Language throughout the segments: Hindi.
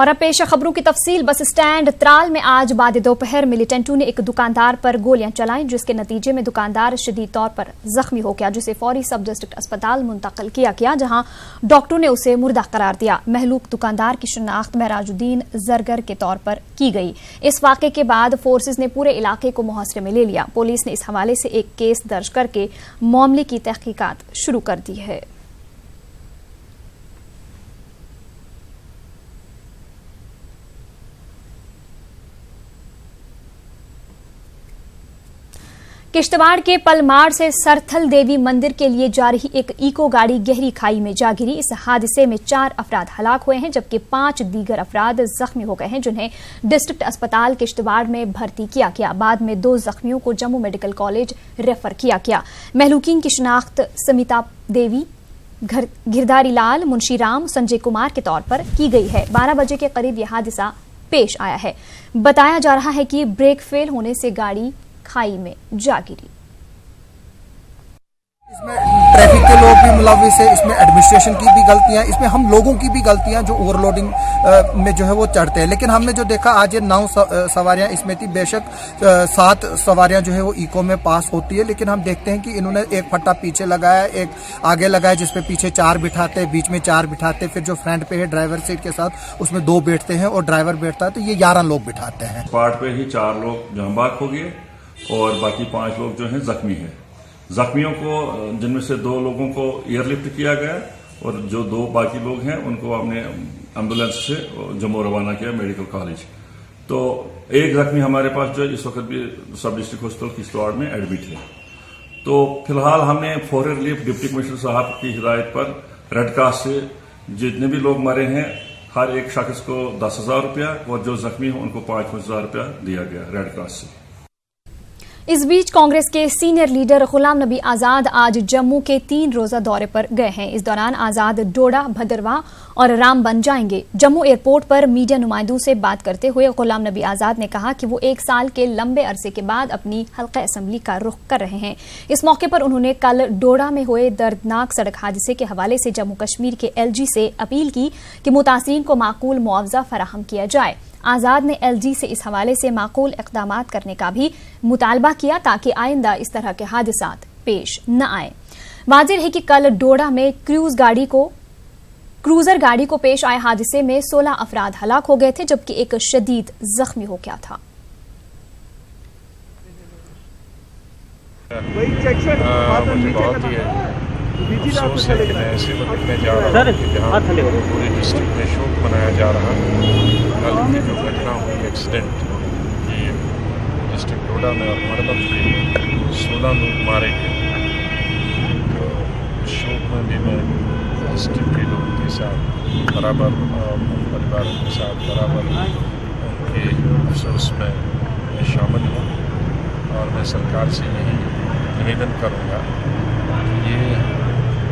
और अब पेश खबरों की तफसील। बस स्टैंड त्राल में आज बाद दोपहर मिलिटेंटों ने एक दुकानदार पर गोलियां चलाईं, जिसके नतीजे में दुकानदार शदीद तौर पर जख्मी हो गया, जिसे फौरी सब डिस्ट्रिक्ट अस्पताल मुंतकिल किया गया, जहां डॉक्टरों ने उसे मुर्दा करार दिया। महलूक दुकानदार की शनाख्त महराजुद्दीन जरगर के तौर पर की गई। इस वाक़े के बाद फोर्सेज ने पूरे इलाके को मुहासरे में ले लिया। पुलिस ने इस हवाले से एक केस दर्ज करके मामले की तहकीकात शुरू कर दी है। किश्तवाड़ के पलमार से सरथल देवी मंदिर के लिए जा रही एक इको गाड़ी गहरी खाई में जा गिरी। इस हादसे में 4 अफराद हलाक हुए हैं, जबकि 5 दीगर अफराद जख्मी हो गए हैं, जिन्हें डिस्ट्रिक्ट अस्पताल किश्तवाड़ में भर्ती किया गया। बाद में 2 जख्मियों को जम्मू मेडिकल कॉलेज रेफर किया गया। महलूकीन की शनाख्त समिता देवी, गिरधारी लाल, मुंशी राम, संजय कुमार के तौर पर की गई है। 12 बजे के करीब यह हादसा पेश आया है। बताया जा रहा है कि ब्रेक फेल होने से गाड़ी खाई में जा गिरी। इसमें ट्रैफिक के लोग भी मुलविस है, इसमें एडमिनिस्ट्रेशन की भी गलतियां, इसमें हम लोगों की भी गलतियां जो ओवरलोडिंग में जो है वो चढ़ते हैं। लेकिन हमने जो देखा आज ये 9 सवारियां इसमें थी। बेशक 7 सवारियां जो है वो इको में पास होती है, लेकिन हम देखते हैं कि इन्होंने एक फट्टा पीछे लगाया, एक आगे लगाया, जिसपे पीछे 4 बिठाते, बीच में 4 बिठाते, फिर जो फ्रंट पे है ड्राइवर सीट के साथ उसमें 2 बैठते हैं और ड्राइवर बैठता है, तो ये 11 लोग बिठाते हैं। स्पॉट पे ही 4 लोग जांबाक हो गए और बाकी 5 लोग जो हैं जख्मी हैं। जख्मियों को, जिनमें से 2 लोगों को एयरलिफ्ट किया गया और जो 2 बाकी लोग हैं उनको हमने एम्बुलेंस से जम्मू रवाना किया मेडिकल कॉलेज। तो एक जख्मी हमारे पास जो इस वक्त भी सब डिस्ट्रिक्ट हॉस्पिटल किश्तवाड़ में एडमिट है। तो फिलहाल हमने फौरी रिलीफ डिप्टी कमिश्नर साहब की हिदायत पर रेड क्रॉस से जितने भी लोग मरे हैं हर एक शख्स को 10,000 रुपया और जो जख्मी हैं उनको 5,000 रुपया दिया गया रेड क्रॉस से। इस बीच कांग्रेस के सीनियर लीडर गुलाम नबी आजाद आज जम्मू के 3 रोजा दौरे पर गए हैं। इस दौरान आजाद डोडा, भदरवाह और रामबन जाएंगे। जम्मू एयरपोर्ट पर मीडिया नुमाइंदों से बात करते हुए गुलाम नबी आजाद ने कहा कि वो 1 साल के लंबे अरसे के बाद अपनी हल्का असम्बली का रुख कर रहे हैं। इस मौके पर उन्होंने कल डोडा में हुए दर्दनाक सड़क हादसे के हवाले से जम्मू कश्मीर के LG से अपील की कि मुतासरीन को माकूल मुआवजा फराहम किया जाए। आजाद ने LG से इस हवाले से माकूल इक़दामात करने का भी मुतालबा किया, ताकि आइंदा इस तरह के हादसात पेश न आए। वाज़ेह है कि कल डोडा में क्रूजर गाड़ी को पेश आए हादसे में 16 अफराद हलाक हो गए थे, जबकि एक शदीद जख्मी हो गया था। अफसोस है कि मैं ऐसे वक्त में जा रहा हूँ कि जहाँ पूरे डिस्ट्रिक्ट में शोक मनाया जा रहा है। कल की जो घटना हुई एक्सीडेंट की डिस्ट्रिक्ट डोडा में और मरबत में 16 लोग मारे गए, तो शोक में भी मैं डिस्ट्रिक्ट के लोगों के साथ बराबर, परिवारों के साथ बराबर उनके अफसोस में मैं शामिल हूँ। और मैं सरकार से यही निवेदन करूँगा कि ये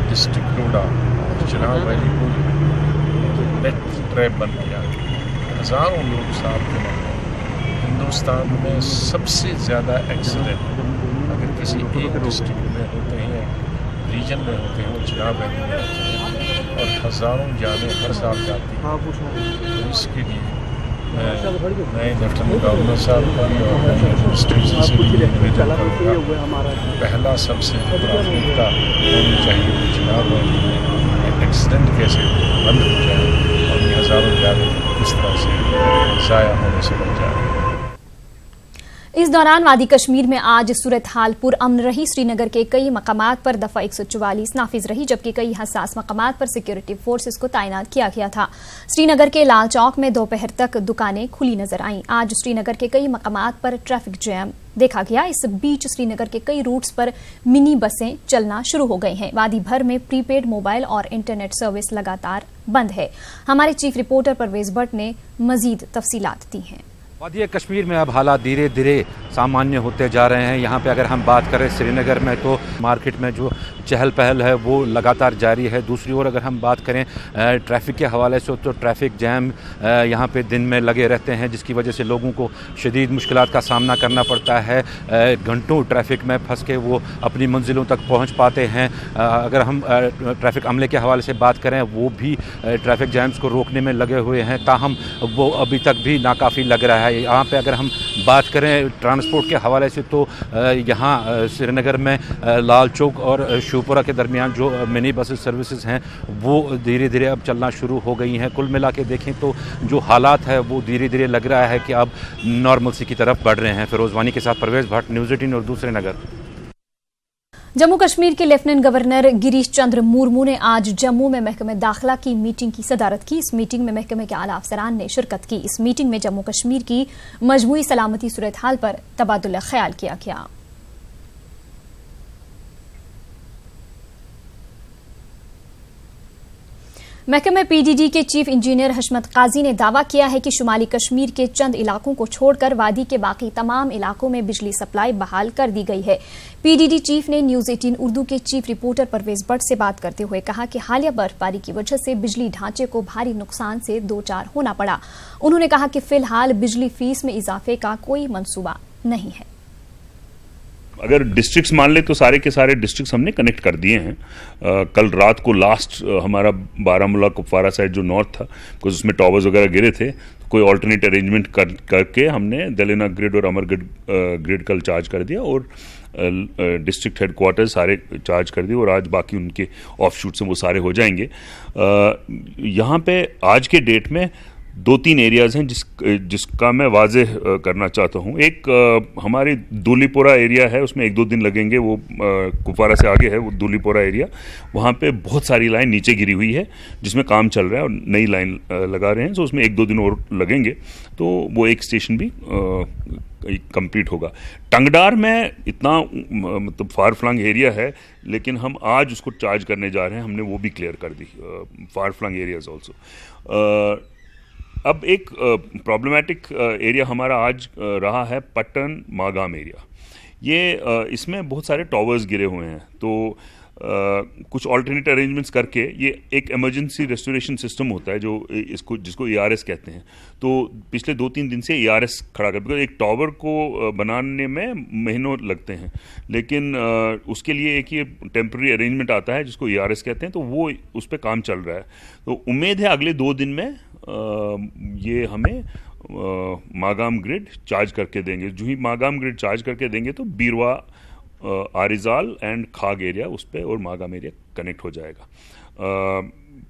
डिस्ट्रिक्ट डोडा चिनाब वैली को डेथ ट्रैप बन गया। हज़ारों लोग साथ में हिंदुस्तान में सबसे ज़्यादा एक्सीडेंट अगर किसी एक डिस्ट्रिक्ट में होते हैं, रीजन में होते हैं, वो चिनाब वैली में होते हैं और हज़ारों जानें हर साल जाती हैं। तो इसके लिए मैं लेफ्टिनेंट गवर्नर साहब को भी और एडमिनिस्ट्रेशन से भी निवेदन करूँगा, पहला सबसे प्राथमिकता होनी चाहिए कि चिनाब वैली में एक्सीडेंट कैसे बंद हो जाए और ये हज़ारों जानें किस तरह से ज़ाया होने से बच जाए। इस दौरान वादी कश्मीर में आज सूरत हाल पुरअमन रही। श्रीनगर के कई मकामात पर दफा 144 नाफिज रही, जबकि कई हसास मकामात पर सिक्योरिटी फोर्सेस को तैनात किया गया था। श्रीनगर के लाल चौक में दोपहर तक दुकानें खुली नजर आईं। आज श्रीनगर के कई मकामात पर ट्रैफिक जैम देखा गया। इस बीच श्रीनगर के कई रूट्स पर मिनी बसें चलना शुरू हो गई हैं। वादी भर में प्रीपेड मोबाइल और इंटरनेट सर्विस लगातार बंद है। हमारे चीफ रिपोर्टर परवेज भट्ट ने मजीद तफसीलात दी हैं। वादी कश्मीर में अब हालात धीरे धीरे सामान्य होते जा रहे हैं। यहाँ पे अगर हम बात करें श्रीनगर में तो मार्केट में जो चहल पहल है वो लगातार जारी है। दूसरी ओर अगर हम बात करें ट्रैफिक के हवाले से तो ट्रैफिक जैम यहाँ पे दिन में लगे रहते हैं, जिसकी वजह से लोगों को शदीद मुश्किलात का सामना करना पड़ता है। घंटों ट्रैफिक में फंस के वो अपनी मंजिलों तक पहुँच पाते हैं। अगर हम ट्रैफिक अमले के हवाले से बात करें वो भी ट्रैफिक जैम्स को रोकने में लगे हुए हैं, ताहम वो अभी तक भी नाकाफ़ी लग रहा है। यहाँ पे अगर हम बात करें ट्रांसपोर्ट के हवाले से तो यहाँ श्रीनगर में लाल चौक और शिवपुरा के दरमियान जो मिनी बस सर्विसेज हैं वो धीरे धीरे अब चलना शुरू हो गई हैं। कुल मिला के देखें तो जो हालात है वो धीरे धीरे लग रहा है कि अब नॉर्मलसी की तरफ बढ़ रहे हैं। फिरोज वानी के साथ परवेज भट्ट, न्यूज़ 18 और दूसरे नगर। जम्मू कश्मीर के लेफ्टिनेंट गवर्नर गिरीश चंद्र मुर्मू ने आज जम्मू में महकमे दाखिला की मीटिंग की सदारत की। इस मीटिंग में महकमे के आला अफसरान ने शिरकत की। इस मीटिंग में जम्मू कश्मीर की मजमूई सलामती सूरत हाल पर तबादुल ख्याल किया गया। महकमे पीडीडी के चीफ इंजीनियर हशमत काजी ने दावा किया है कि शुमाली कश्मीर के चंद इलाकों को छोड़कर वादी के बाकी तमाम इलाकों में बिजली सप्लाई बहाल कर दी गई है। पीडीडी चीफ ने न्यूज़ 18 उर्दू के चीफ रिपोर्टर परवेज भट्ट से बात करते हुए कहा कि हालिया बर्फबारी की वजह से बिजली ढांचे को भारी नुकसान से दो चार होना पड़ा। उन्होंने कहा कि फिलहाल बिजली फीस में इजाफे का कोई मंसूबा नहीं है। अगर डिस्ट्रिक्ट्स मान ले तो सारे के सारे डिस्ट्रिक्ट्स हमने कनेक्ट कर दिए हैं। कल रात को लास्ट हमारा बारामूला कुपवारा साइड जो नॉर्थ था, बिकॉज उसमें टॉवर्स वगैरह गिरे थे, तो कोई ऑल्टरनेट अरेंजमेंट करके हमने दलेना ग्रिड और अमरगढ़ ग्रिड कल चार्ज कर दिया और डिस्ट्रिक्ट हेडक्वार्टर सारे चार्ज कर दिए और आज बाकी उनके ऑफ शूट से वो सारे हो जाएंगे। यहाँ पे आज के डेट में 2-3 एरियाज़ हैं जिसका मैं वाज़ेह करना चाहता हूँ। एक हमारी दूलीपोरा एरिया है, उसमें 1-2 दिन लगेंगे। वो कुपवारा से आगे है वो दूलीपोरा एरिया। वहाँ पे बहुत सारी लाइन नीचे गिरी हुई है जिसमें काम चल रहा है और नई लाइन लगा रहे हैं, तो उसमें 1-2 दिन और लगेंगे, तो वो एक स्टेशन भी कंप्लीट होगा। टंगडार में इतना मतलब फार फ्लंग एरिया है, लेकिन हम आज उसको चार्ज करने जा रहे हैं, हमने वो भी क्लियर कर दी, फार फ्लंग एरियाज ऑल्सो। अब एक प्रॉब्लमेटिक एरिया हमारा आज रहा है पट्टन मागाम एरिया। ये इसमें बहुत सारे टॉवर्स गिरे हुए हैं, तो कुछ ऑल्टरनेट अरेंजमेंट्स करके ये एक इमरजेंसी रेस्टोरेशन सिस्टम होता है जो जिसको ERS कहते हैं। तो पिछले 2-3 दिन से ERS खड़ा कर, बिकॉज एक टावर को बनाने में महीनों लगते हैं, लेकिन उसके लिए एक ये टेम्प्रेरी अरेंजमेंट आता है जिसको ERS कहते हैं, तो वो उस पर काम चल रहा है। तो उम्मीद है अगले 2 दिन में ये हमें मागाम ग्रिड चार्ज करके देंगे। जो ही मागाम ग्रिड चार्ज करके देंगे तो बीरवा, आरिजाल एंड खाग एरिया उस पर और मागाम एरिया कनेक्ट हो जाएगा।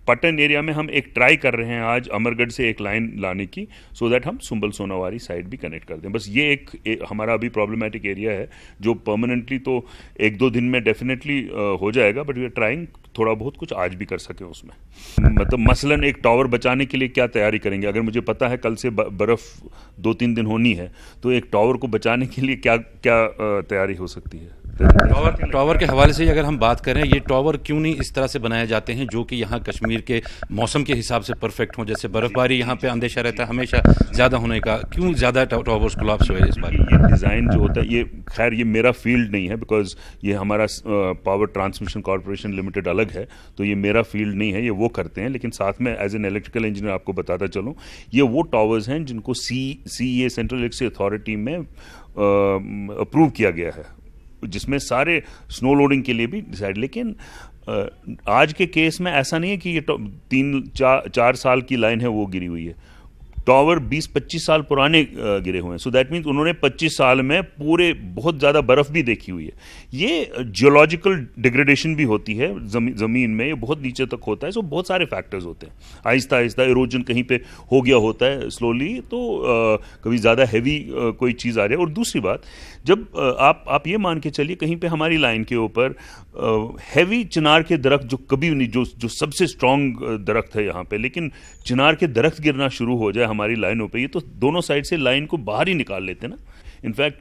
पट्टन एरिया में हम एक ट्राई कर रहे हैं आज अमरगढ़ से एक लाइन लाने की, सो दैट हम सुंबल सोनावारी साइड भी कनेक्ट कर दें। बस ये एक हमारा अभी प्रॉब्लमेटिक एरिया है जो परमानेंटली तो 1-2 दिन में डेफिनेटली हो जाएगा, बट वी आर ट्राइंग थोड़ा बहुत कुछ आज भी कर सके उसमें। मतलब मसलन एक टावर बचाने के लिए क्या तैयारी करेंगे? अगर मुझे पता है कल से बर्फ़ 2-3 दिन होनी है, तो एक टावर को बचाने के लिए क्या तैयारी हो सकती है? टावर के हवाले से अगर हम बात करें, ये टावर क्यों नहीं इस तरह से बनाए जाते हैं जो कि यहाँ कश्मीर के मौसम के हिसाब से परफेक्ट हो? जैसे बर्फबारी यहाँ पे अंदेशा रहता है हमेशा ज़्यादा होने का, क्यों ज़्यादा टावर्स कोलैप्स हुए इस बार? ये डिज़ाइन जो होता है, ये खैर ये मेरा फील्ड नहीं है, बिकॉज ये हमारा पावर ट्रांसमिशन कॉर्पोरेशन लिमिटेड अलग है, तो ये मेरा फील्ड नहीं है, ये वो करते हैं। लेकिन साथ में एज एन इलेक्ट्रिकल इंजीनियर आपको बताता चलूँ, ये वो टावर्स हैं जिनको CEA सेंट्रल इलेक्ट्रिसिटी अथॉरिटी में अप्रूव किया गया है, जिसमें सारे स्नो लोडिंग के लिए भी डिसाइड। लेकिन आज के केस में ऐसा नहीं है कि ये 3-4 साल की लाइन है वो गिरी हुई है। टावर 20-25 साल पुराने गिरे हुए हैं, सो दैट मीन्स उन्होंने 25 साल में पूरे बहुत ज़्यादा बर्फ़ भी देखी हुई है। ये जियोलॉजिकल डिग्रेडेशन भी होती है ज़मीन में, ये बहुत नीचे तक होता है, सो बहुत सारे फैक्टर्स होते हैं। आहिस्ता आहिस्ता इरोजन कहीं पे हो गया होता है स्लोली, तो कभी ज़्यादा हैवी कोई चीज़ आ जाए। और दूसरी बात, जब आप ये मान के चलिए कहीं पे हमारी लाइन के ऊपर हैवी चिनार के दरख्त जो कभी नहीं, जो सबसे स्ट्रॉन्ग दरख्त है यहाँ पे, लेकिन चिनार के दरख्त गिरना शुरू हो जाए हमारी लाइनों पे, ये तो दोनों साइड से लाइन को बाहर ही निकाल लेते ना। In fact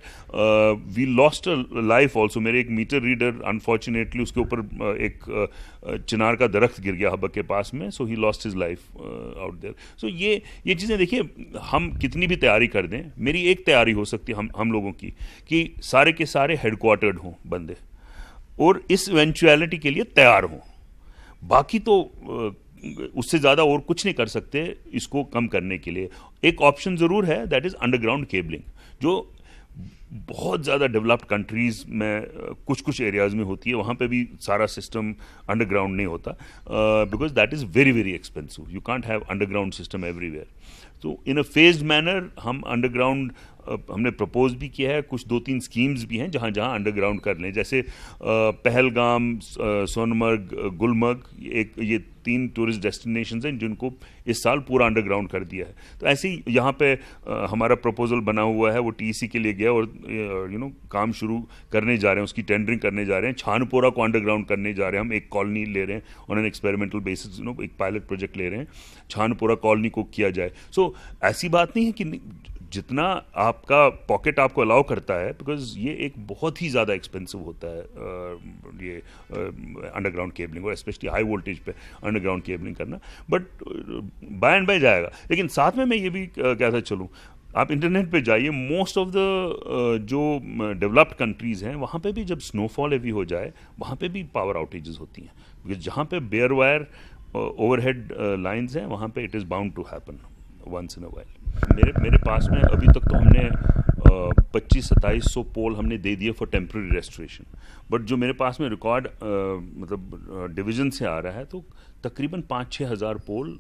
we lost a life also. मेरे एक मीटर रीडर अनफॉर्चुनेटली उसके ऊपर एक चिनार का दरख्त गिर गया हबक के पास में, so he lost his life out there. So ये चीज़ें देखिए, हम कितनी भी तैयारी कर दें, मेरी एक तैयारी हो सकती है हम लोगों की कि सारे के सारे हेडक्वार्टर्ड हों बंदे और इस इवेंचुअलिटी के लिए तैयार हों। बाकी तो उससे ज़्यादा और कुछ नहीं कर सकते इसको कम करने के लिए। एक ऑप्शन ज़रूर है, दैट इज़ अंडरग्राउंड केबलिंग, जो बहुत ज़्यादा डेवलप्ड कंट्रीज़ में कुछ एरियाज़ में होती है। वहाँ पे भी सारा सिस्टम अंडरग्राउंड नहीं होता, because that is very very expensive. You can't have underground system everywhere. तो इन अ फेज्ड मैनर हम अंडरग्राउंड हमने प्रपोज भी किया है। कुछ 2-3 स्कीम्स भी हैं जहाँ जहाँ अंडरग्राउंड कर लें, जैसे पहलगाम, सोनमर्ग, गुलमर्ग, ये 3 टूरिस्ट डेस्टिनेशंस हैं जिनको इस साल पूरा अंडरग्राउंड कर दिया है। तो ऐसे ही यहाँ पे हमारा प्रपोजल बना हुआ है, वो टीसी के लिए गया और काम शुरू करने जा रहे हैं, उसकी टेंडरिंग करने जा रहे हैं। छानपोरा को अंडरग्राउंड करने जा रहे हैं हम, एक कॉलोनी ले रहे हैं ऑन एन एक्सपेरिमेंटल बेसिस, एक पायलट प्रोजेक्ट ले रहे हैं, छानपोरा कॉलोनी को किया जाए। सो ऐसी बात नहीं है कि जितना आपका पॉकेट आपको अलाउ करता है, बिकॉज ये एक बहुत ही ज़्यादा एक्सपेंसिव होता है ये अंडरग्राउंड केबलिंग, और स्पेशली हाई वोल्टेज पे अंडरग्राउंड केबलिंग करना, बट बाय एंड बाय जाएगा। लेकिन साथ में मैं ये भी कहता चलूँ, आप इंटरनेट पे जाइए, मोस्ट ऑफ द जो डेवलप्ड कंट्रीज़ हैं वहाँ पे भी जब स्नोफॉल हैवी हो जाए वहाँ पे भी पावर आउटेजेस होती हैं, बिकॉज जहाँ पे बेयर वायर ओवरहेड लाइंस हैं वहाँ पे it is bound to happen once in a while. मेरे पास में अभी तक तो हमने 2500-2700 पोल हमने दे दिए फॉर टेम्प्रेरी रेस्टोरेशन, बट जो मेरे पास में रिकॉर्ड मतलब डिवीज़न से आ रहा है तो तकरीबन 5-6 हज़ार पोल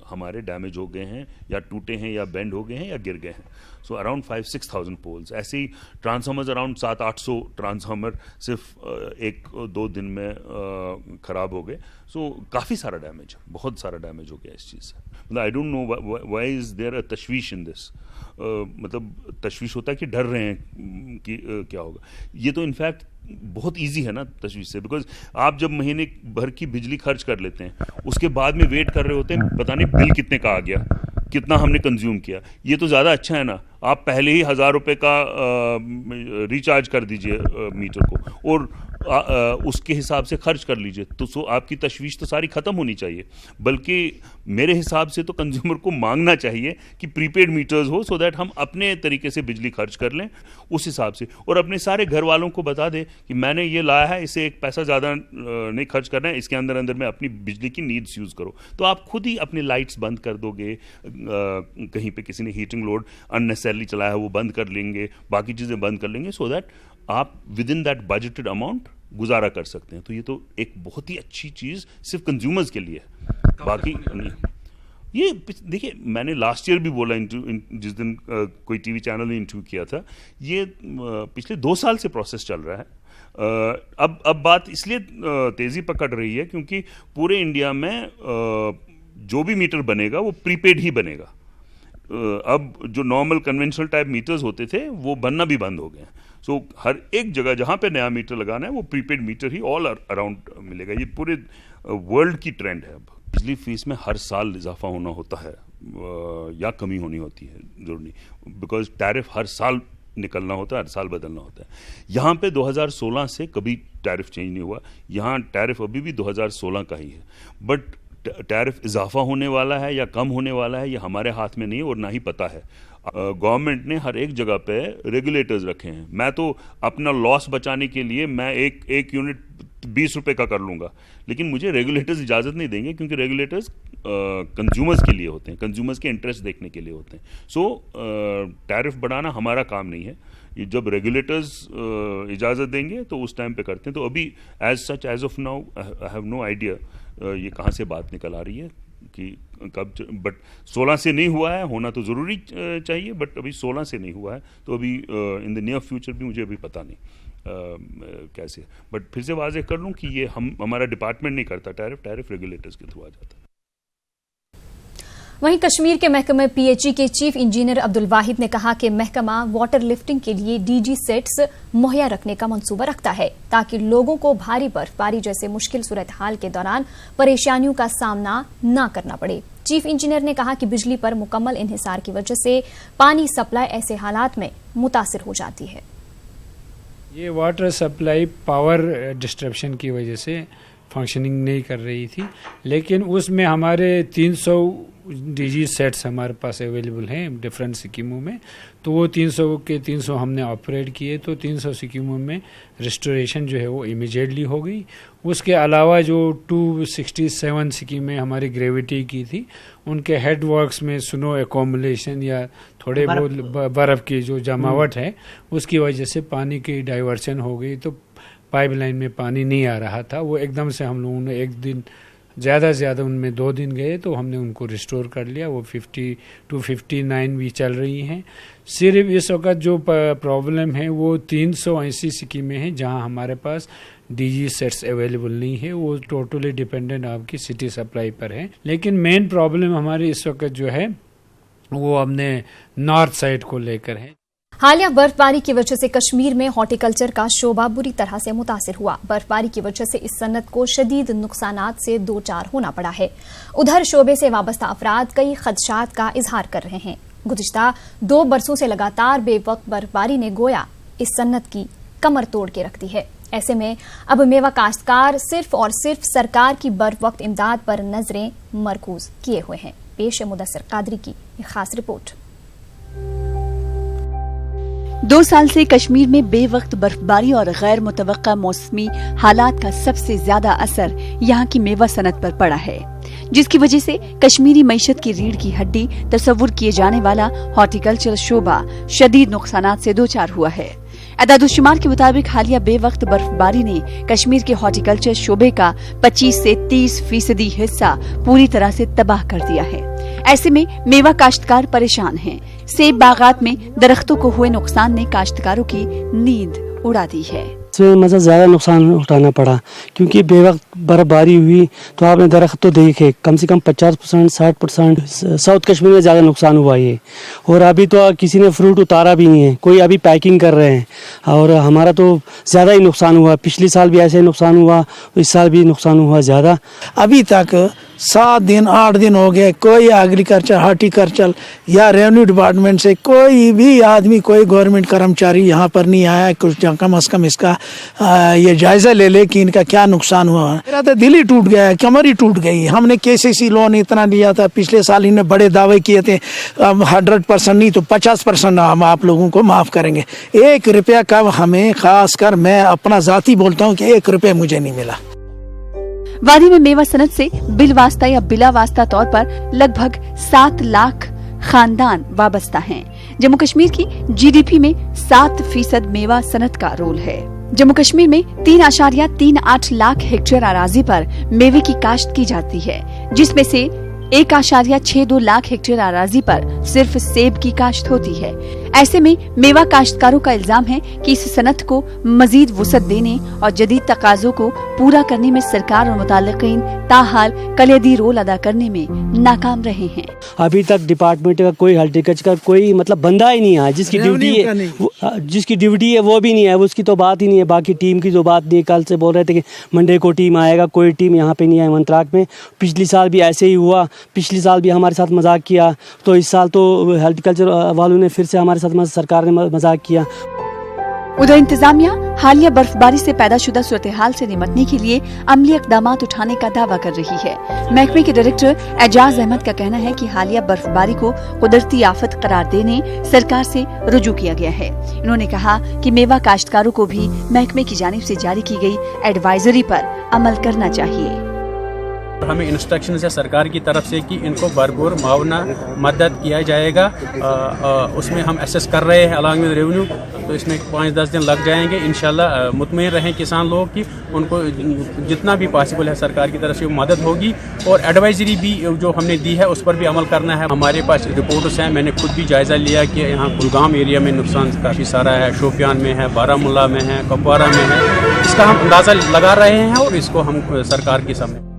हमारे डैमेज हो गए हैं, या टूटे हैं, या बेंड हो गए हैं, या गिर गए हैं। So around 5-6,000 poles. ऐसे ही ट्रांसफार्मर्स अराउंड 700-800 ट्रांसफार्मर सिर्फ 1-2 दिन में ख़राब हो गए। सो काफ़ी सारा डैमेज, बहुत सारा डैमेज हो गया इस चीज़ से। मतलब I don't know why is there a तशवीश इन दिस। मतलब तशवीश होता है कि डर रहे हैं कि क्या होगा। ये तो इनफैक्ट बहुत इजी है ना तशवीश से, बिकॉज आप जब महीने भर की बिजली खर्च कर लेते हैं उसके बाद में वेट कर रहे होते हैं पता नहीं बिल कितने का आ गया, कितना हमने कंज्यूम किया। ये तो ज़्यादा अच्छा है ना, आप पहले ही 1000 रुपये का रिचार्ज कर दीजिए मीटर को और उसके हिसाब से खर्च कर लीजिए, तो आपकी तशवीश तो सारी ख़त्म होनी चाहिए। बल्कि मेरे हिसाब से तो कंज्यूमर को मांगना चाहिए कि प्रीपेड मीटर्स हो, सो दैट हम अपने तरीके से बिजली खर्च कर लें उस हिसाब से, और अपने सारे घर वालों को बता दें कि मैंने ये लाया है, इसे एक पैसा ज़्यादा नहीं खर्च करना है, इसके अंदर में अपनी बिजली की नीड्स यूज़ करो। तो आप खुद ही अपनी लाइट्स बंद कर दोगे, कहीं पे किसी ने हीटिंग लोड अननेसेसरली चलाया है वो बंद कर लेंगे, बाकी चीज़ें बंद कर लेंगे, सो दैट आप with in that budgeted amount गुजारा कर सकते हैं। तो ये तो एक बहुत ही अच्छी चीज़ सिर्फ कंज्यूमर्स के लिए है, बाकी नहीं। ये देखिए, मैंने लास्ट ईयर भी बोला जिस दिन कोई टीवी चैनल ने इंटरव्यू किया था, ये पिछले 2 साल से प्रोसेस चल रहा है। अब बात इसलिए तेज़ी पकड़ रही है क्योंकि पूरे इंडिया में जो भी मीटर बनेगा वो प्रीपेड ही बनेगा। अब जो नॉर्मल कन्वेंशनल टाइप मीटर्स होते थे वो बनना भी बंद हो गए हैं। सो हर एक जगह जहाँ पे नया मीटर लगाना है वो प्रीपेड मीटर ही ऑल अराउंड मिलेगा। ये पूरे वर्ल्ड की ट्रेंड है। अब बिजली फीस में हर साल इजाफा होना होता है या कमी होनी होती है, जरूर नहीं, बिकॉज टैरिफ हर साल निकलना होता है, हर साल बदलना होता है। यहाँ पे 2016 से कभी टैरिफ चेंज नहीं हुआ, यहाँ टैरिफ अभी भी 2016 का ही है। बट टैरिफ इजाफा होने वाला है या कम होने वाला है ये हमारे हाथ में नहीं है और ना ही पता है। गवर्नमेंट ने हर एक जगह पे रेगुलेटर्स रखे हैं। मैं तो अपना लॉस बचाने के लिए मैं एक यूनिट 20 रुपये का कर लूँगा, लेकिन मुझे रेगुलेटर्स इजाज़त नहीं देंगे क्योंकि रेगुलेटर्स कंज्यूमर्स के लिए होते हैं, कंज्यूमर्स के इंटरेस्ट देखने के लिए होते हैं। सो टैरिफ बढ़ाना हमारा काम नहीं है, ये जब रेगुलेटर्स इजाज़त देंगे तो उस टाइम पे करते हैं। तो अभी as of now I have no idea ये कहाँ से बात निकल आ रही है कि कब, बट 16 से नहीं हुआ है, होना तो ज़रूरी चाहिए, बट अभी 16 से नहीं हुआ है, तो अभी इन द नियर फ्यूचर भी मुझे अभी पता नहीं कैसे। बट फिर से वाज़ेह कर लूँ कि ये हमारा डिपार्टमेंट नहीं करता, टैरिफ रेगुलेटर्स के थ्रू आ जाता है। वहीं कश्मीर के महकमे पीएचई के चीफ इंजीनियर अब्दुल वाहिद ने कहा कि महकमा वाटर लिफ्टिंग के लिए डीजी सेट्स मुहैया रखने का मंसूबा रखता है ताकि लोगों को भारी बर्फबारी जैसे मुश्किल सूरत हाल के दौरान परेशानियों का सामना न करना पड़े। चीफ इंजीनियर ने कहा कि बिजली पर मुकम्मल इन्हिसार की वजह से पानी सप्लाई ऐसे हालात में मुतासिर हो जाती है। ये वाटर सप्लाई पावर डिस्ट्रप्शन की वजह से फंक्शनिंग नहीं कर रही थी, लेकिन उसमें हमारे 300 डीजी सेट्स हमारे पास अवेलेबल हैं डिफरेंट स्कीमों में, तो वो 300 के 300 हमने ऑपरेट किए, तो 300 स्कीमों में रिस्टोरेशन जो है वो इमीडिएटली हो गई। उसके अलावा जो 267 स्कीमें हमारी ग्रेविटी की थी, उनके हेड वर्क्स में स्नो एकोमुलेशन या थोड़े बहुत बर्फ़ की जो जमावट है उसकी वजह से पानी की डाइवर्शन हो गई, तो पाइपलाइन में पानी नहीं आ रहा था। वो एकदम से हम लोगों ने एक दिन ज़्यादा से ज़्यादा उनमें 2 दिन गए तो हमने उनको रिस्टोर कर लिया। वो 50 to 59 भी चल रही हैं। सिर्फ इस वक्त जो प्रॉब्लम है वो 380 स्कीमें हैं जहां हमारे पास डीजी सेट्स अवेलेबल नहीं है। वो टोटली डिपेंडेंट आपकी सिटी सप्लाई पर है। लेकिन मेन प्रॉब्लम हमारी इस वक्त जो है वो हमने नॉर्थ साइड को लेकर है। हालिया बर्फबारी की वजह से कश्मीर में हॉर्टिकल्चर का शोबा बुरी तरह से मुतासिर हुआ। बर्फबारी की वजह से इस सनत को शदीद नुकसानात से दो चार होना पड़ा है। उधर शोबे से वाबस्ता अफराद कई खदशात का इजहार कर रहे हैं। गुज़िश्ता 2 बरसों से लगातार बेवक्त बर्फबारी ने गोया इस सनत की कमर तोड़ के रख दी है। ऐसे में अब मेवा काश्तकार सिर्फ और सिर्फ सरकार की बर वक्त इमदाद पर नजरें मरकूज किए हुए हैं। पेश है मुदस्सिर कादरी की एक खास रिपोर्ट। 2 साल से कश्मीर में बेवक्त बर्फबारी और गैर मुतवक्का मौसमी हालात का सबसे ज्यादा असर यहाँ की मेवा सनत पर पड़ा है, जिसकी वजह से कश्मीरी मईशत की रीढ़ की हड्डी तस्वुर किए जाने वाला हॉर्टिकल्चर शोबा शदीद नुकसानात से दो चार हुआ है। अदाद-उश-शुमार के मुताबिक हालिया बेवक्त बर्फबारी ने कश्मीर के हॉर्टिकल्चर शोबे का 25 से 30% हिस्सा पूरी तरह से तबाह कर दिया है। ऐसे में मेवा काश्तकार परेशान हैं। सेब बागात में दरख्तों को हुए नुकसान ने काश्तकारों की नींद उड़ा दी है। मतलब ज्यादा नुकसान उठाना पड़ा, क्योंकि बेवक्त बर्फबारी हुई तो आपने दरख्त तो देखे कम से कम 50% 60% साउथ कश्मीर में ज्यादा नुकसान हुआ ये। और अभी तो किसी ने फ्रूट उतारा भी नहीं है, कोई अभी पैकिंग कर रहे हैं। और हमारा तो ज्यादा ही नुकसान हुआ। पिछले साल भी ऐसे नुकसान हुआ, इस साल भी नुकसान हुआ ज्यादा। अभी तक 7 दिन 8 दिन हो गए, कोई एग्रीकल्चर हॉर्टिकल्चर या रेवेन्यू डिपार्टमेंट से कोई भी आदमी, कोई गवर्नमेंट कर्मचारी यहाँ पर नहीं आया कुछ कम अज कम इसका ये जायजा ले ले कि इनका क्या नुकसान हुआ। मेरा तो दिल ही टूट गया, कमर ही टूट गई। हमने KCC लोन इतना लिया था, पिछले साल इन्हें बड़े दावे किए थे 100% नहीं तो 50% हम आप लोगों को माफ करेंगे। 1 रुपया का हमें, खासकर मैं अपना जाती बोलता हूँ कि 1 रुपया मुझे नहीं मिला। वादी में मेवा सनत से बिल वास्ता या बिला वास्ता तौर पर लगभग 7 लाख खानदान वाबस्ता हैं। जम्मू कश्मीर की GDP में 7% मेवा सनत का रोल है। जम्मू कश्मीर में 3.38 लाख हेक्टेयर अराजी पर मेवे की काश्त की जाती है, जिसमें से 1.62 लाख हेक्टेयर अराजी पर सिर्फ सेब की काश्त होती है। ऐसे में मेवा काश्तकारों का इल्जाम है कि इस सनत को मजीद वुसअत देने और जदीद तकाजों को पूरा करने में सरकार और मुताल्लिकीन ताहाल कलियादी रोल अदा करने में नाकाम रहे हैं। अभी तक डिपार्टमेंट का कोई हॉर्टिकल्चर का कोई मतलब बंदा ही नहीं है, जिसकी ड्यूटी है वो भी नहीं है, उसकी तो बात ही नहीं है। बाकी टीम की जो बात नहीं है, कल से बोल रहे थे कि मंडे को टीम आएगा, कोई टीम यहाँ पे नहीं आई मंत्राक में। पिछले साल भी ऐसे ही हुआ, पिछले साल भी हमारे साथ मजाक किया, तो इस साल तो हॉर्टिकल्चर वालों ने फिर से हमारे साथ सरकार ने मजाक किया। उधर इंतजामिया हालिया बर्फबारी से पैदाशुदा सूरत हाल से निपटने के लिए अमली इक़दामात उठाने का दावा कर रही है। महकमे के डायरेक्टर एजाज अहमद का कहना है कि हालिया बर्फबारी को कुदरती आफत करार देने सरकार से रुजू किया गया है। इन्होंने कहा कि मेवा काश्तकारों को भी महकमे की जानिब से जारी की गई एडवाइजरी पर अमल करना चाहिए। हमें इंस्ट्रक्शन है सरकार की तरफ से कि इनको भरपूर मुआवना मदद किया जाएगा। उसमें हम असेस कर रहे हैं अलॉन्ग विद रेवेन्यू, तो इसमें 5-10 दिन लग जाएंगे। इंशाल्लाह मुतमईन रहें किसान लोग की उनको जितना भी पॉसिबल है सरकार की तरफ से मदद होगी। और एडवाइजरी भी जो हमने दी है उस पर भी अमल करना है। हमारे पास रिपोर्ट्स हैं, मैंने खुद भी जायजा लिया कि यहाँ कुलगाम एरिया में नुकसान काफ़ी सारा है, शोपियान में है, बारामुल्ला में है, कुपवारा में है। इसका हम अंदाज़ा लगा रहे हैं और इसको हम सरकार के सामने।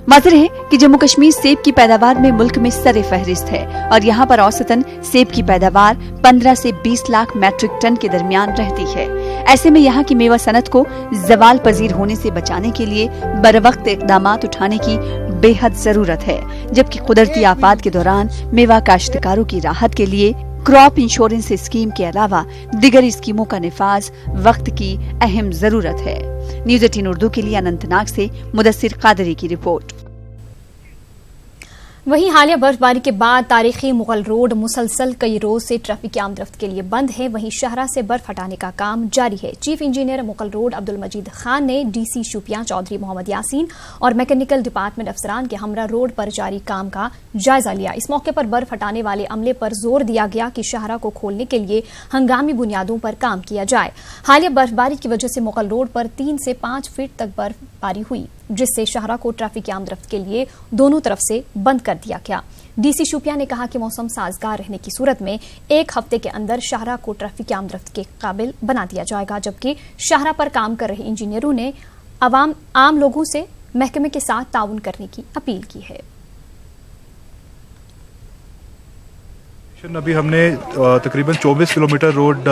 माजिर है कि जम्मू कश्मीर सेब की पैदावार में मुल्क में सरे फहरिस्त है और यहाँ पर औसतन सेब की पैदावार 15 से 20 लाख मैट्रिक टन के दरमियान रहती है। ऐसे में यहाँ की मेवा सनत को जवाल पजीर होने से बचाने के लिए बरवक्त इक़दामात उठाने की बेहद जरूरत है, जबकि कुदरती आफात के दौरान मेवा काश्तकारों की राहत के लिए क्रॉप इंश्योरेंस स्कीम के अलावा दिगर स्कीमों का निफाज वक्त की अहम जरूरत है। न्यूज़ 18 उर्दू के लिए अनंतनाग से मुदस्सिर कादरी की रिपोर्ट। वहीं हालिया बर्फबारी के बाद तारीखी मुगल रोड मुसलसल कई रोज से ट्रैफिक की आमदरफ्त के लिए बंद है। वहीं शहरा से बर्फ हटाने का काम जारी है। Chief engineer Mughal road Abdul Majid Khan ने डीसी शोपियां चौधरी मोहम्मद यासीन और मैकेनिकल डिपार्टमेंट अफसरान के हमरा रोड पर जारी काम का जायजा लिया। इस मौके पर बर्फ हटाने वाले अमले पर जोर दिया गया कि शहरा को खोलने के लिए हंगामी बुनियादों पर काम किया जाए। हालिया बर्फबारी की वजह से मुगल रोड पर 3 से 5 फीट तक बर्फबारी हुई, जिससे शहरा को ट्रैफिक की आमदरफ्त के लिए दोनों तरफ से बंद कर दिया गया। डीसी शोपियां ने कहा कि मौसम साजगार रहने की सूरत में 1 हफ्ते के अंदर शहरा को ट्रैफिक की आमदरफ्त के काबिल बना दिया जाएगा, जबकि शहरा पर काम कर रहे इंजीनियरों ने आम लोगों से महकमे के साथ ताउन करने की अपील की है। अभी हमने तकरीबन 24 kilometre road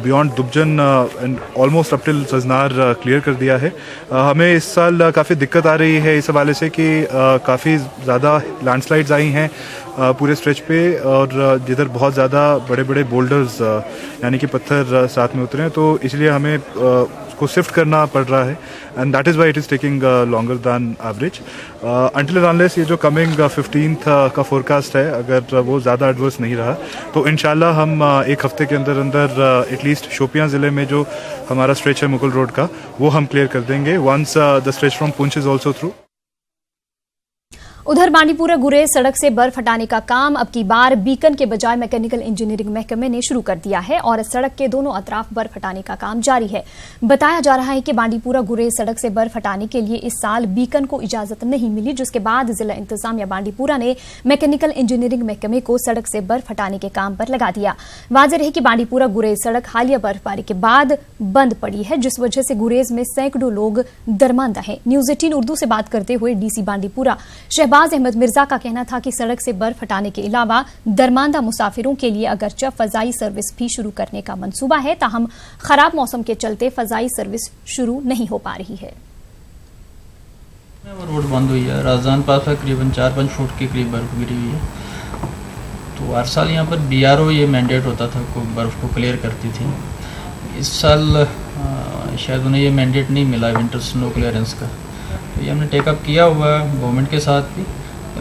beyond Dubjan and almost up till Sajnar clear कर दिया है। हमें इस साल काफ़ी दिक्कत आ रही है इस हवाले से कि काफ़ी ज़्यादा लैंडस्लाइड्स आई हैं पूरे स्ट्रेच पे, और जिधर बहुत ज़्यादा बड़े बड़े बोल्डर्स यानी कि पत्थर साथ में उतरे हैं, तो इसलिए हमें को शिफ्ट करना पड़ रहा है and that is why it is taking longer than average until and unless ये जो कमिंग 15th का फोरकास्ट है, अगर वो ज़्यादा एडवर्स नहीं रहा तो इंशाल्लाह हम 1 हफ्ते के अंदर अंदर एटलीस्ट शोपियां ज़िले में जो हमारा स्ट्रेच है मुगल रोड का वो हम क्लियर कर देंगे once the stretch from Poonch is also through. उधर बांडीपुरा गुरेज सड़क से बर्फ हटाने का काम अब की बार बीकन के बजाय मैकेनिकल इंजीनियरिंग महकमे ने शुरू कर दिया है और सड़क के दोनों अतराफ बर्फ हटाने का काम जारी है। बताया जा रहा है कि बांडीपुरा गुरेज सड़क से बर्फ हटाने के लिए इस साल बीकन को इजाजत नहीं मिली, जिसके बाद जिला इंतजामिया बांडीपुरा ने मैकेनिकल इंजीनियरिंग महकमे को सड़क से बर्फ हटाने के काम पर लगा दिया। वाज़ेह रहे कि बांडीपुरा गुरेज सड़क हालिया बर्फबारी के बाद बंद पड़ी है, जिस वजह से गुरेज में सैकड़ों लोग दरमांदा है। न्यूज़ 18 उर्दू से बात करते हुए डीसी बांडीपुरा शहबाज अहमद मिर्जा का कहना था कि सड़क से बर्फ हटाने के अलावा दरमांदा मुसाफिरों के लिए अगरचे फजाई सर्विस भी शुरू करने का मंसूबा है, ताहम खराब मौसम के चलते फजाई सर्विस शुरू नहीं हो पा रही है। वो रोड बंद हुई है, राजदान पास पर करीबन 4-5 फुट के करीब बर्फ गिरी हुई है। तो हर साल यहाँ पर BRO ये मैंडेट होता था को बर्फ को क्लियर करती थी। इस साल शायद उन्हें ये मैंडेट नहीं मिला विंटर स्नो क्लियरेंस का, तो ये हमने टेकअप किया हुआ है गवर्नमेंट के साथ भी।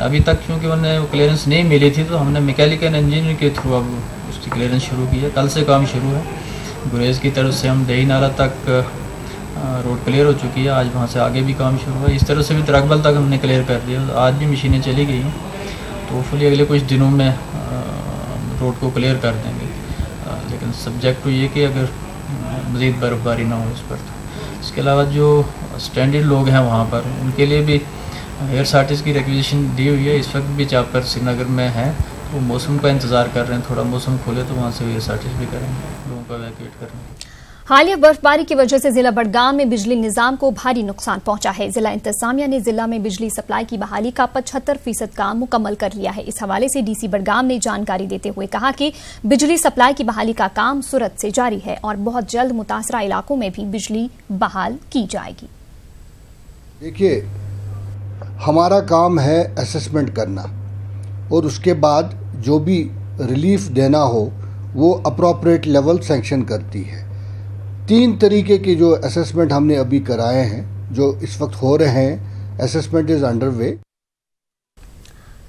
अभी तक क्योंकि उन्हें वो क्लियरेंस नहीं मिली थी तो हमने मैकेनिकल इंजीनियर के थ्रू अब उसकी क्लियरेंस शुरू की है। कल से काम शुरू है। गुरेज की तरफ से हम दही नाला तक रोड क्लियर हो चुकी है, आज वहाँ से आगे भी काम शुरू है। इस तरह से भी तरकबल तक हमने क्लियर कर दिया, आज भी मशीनें चली गई हैं, तो होपफुली अगले कुछ दिनों में रोड को क्लियर कर देंगे। लेकिन सब्जेक्ट तो ये कि अगर मज़ीद बर्फबारी ना हो इस पर। तो इसके अलावा जो स्टैंडर्ड लोग हैं वहाँ पर उनके लिए भी एयर सार्टिस की रिक्वेजिशन दी हुई है। इस वक्त भी चापर श्रीनगर में हैं, तो मौसम का इंतज़ार कर रहे हैं, थोड़ा मौसम खोले तो वहाँ से एयर सार्टिस भी करेंगे, लोगों को एवैक्यूएट करेंगे। हालिया बर्फबारी की वजह से जिला बडगाम में बिजली निजाम को भारी नुकसान पहुंचा है। जिला इंतजामिया ने जिला में बिजली सप्लाई की बहाली का 75% काम मुकम्मल कर लिया है। इस हवाले से डीसी बडगाम ने जानकारी देते हुए कहा कि बिजली सप्लाई की बहाली का काम सूरत से जारी है और बहुत जल्द मुतासरा इलाकों में भी बिजली बहाल की जाएगी। देखिए, हमारा काम है असेसमेंट करना और उसके बाद जो भी रिलीफ देना हो वो अप्रोप्रिएट लेवल सैंक्शन करती है। 3 तरीके के जो असेसमेंट हमने अभी कराए हैं जो इस वक्त हो रहे हैं, असेसमेंट इज अंडर वे।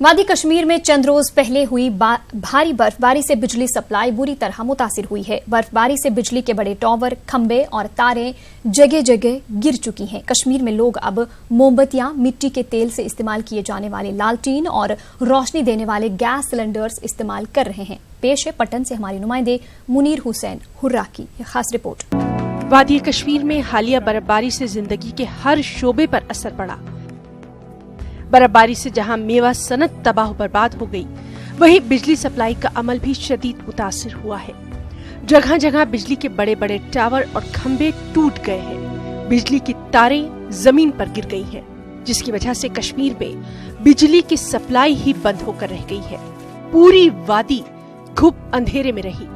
वादी कश्मीर में चंद रोज पहले हुई भारी बर्फबारी से बिजली सप्लाई बुरी तरह मुतासिर हुई है। बर्फबारी से बिजली के बड़े टावर, खंबे और तारें जगह जगह गिर चुकी हैं। कश्मीर में लोग अब मोमबत्तियां, मिट्टी के तेल से इस्तेमाल किए जाने वाले लालटीन और रोशनी देने वाले गैस सिलेंडर्स इस्तेमाल कर रहे हैं। पेश है पटन से हमारे नुमाइंदे मुनीर हुसैन हुर्रा की खास रिपोर्ट। वादी कश्मीर में हालिया बर्फबारी से जिंदगी के हर शोबे पर असर पड़ा। बर्फबारी से जहां मेवा सनत तबाह बर्बाद हो गई, वहीं बिजली सप्लाई का अमल भी शदीद मुतासिर हुआ है। जगह जगह बिजली के बड़े बड़े टावर और खंबे टूट गए हैं। बिजली की तारें जमीन पर गिर गई हैं। जिसकी वजह से कश्मीर में बिजली की सप्लाई ही बंद होकर रह गई है। पूरी वादी घुप अंधेरे में रही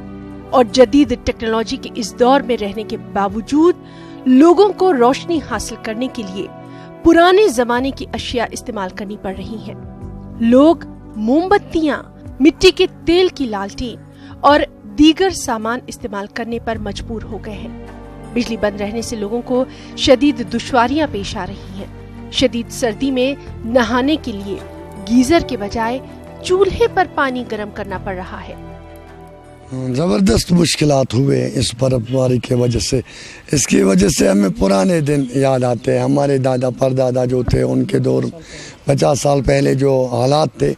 और जदीद टेक्नोलॉजी के इस दौर में रहने के बावजूद लोगों को रोशनी हासिल करने के लिए पुराने जमाने की अशिया इस्तेमाल करनी पड़ रही हैं। लोग मोमबत्तियां, मिट्टी के तेल की लालटेन और दीगर सामान इस्तेमाल करने पर मजबूर हो गए हैं। बिजली बंद रहने से लोगों को शदीद दुश्वारियां पेश आ रही हैं। शदीद सर्दी में नहाने के लिए गीजर के बजाय चूल्हे पर पानी गर्म करना पड़ रहा है। ज़बरदस्त मुश्किलात हुए इस बर्फबारी के वजह से। इसकी वजह से हमें पुराने दिन याद आते हैं। हमारे दादा परदादा जो थे उनके दौर 50 साल पहले जो हालात थे,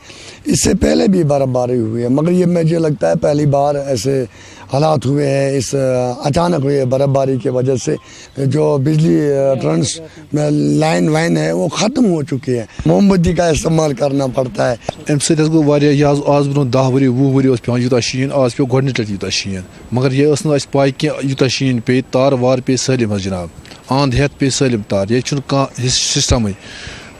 इससे पहले भी बर्फबारी हुई है, मगर ये मुझे लगता है पहली बार ऐसे हालात हुए हैं। इस अचानक हुई है बर्फबारी के वजह से जो बिजली ट्रांस लाइन वाइन है वो ख़त्म हो चुकी है। मोमबत्ती का इस्तेमाल करना पड़ता है। अम सत गो आज ब्रो 10 वरी 20 वरी पे यूत शीन, आज पे गोडनेट यूत शीन, मगर ये पाई कि यूत शीन पे तार वार पे सलम जनाब, आंध हेत पे सलम तार, ये सिस्टम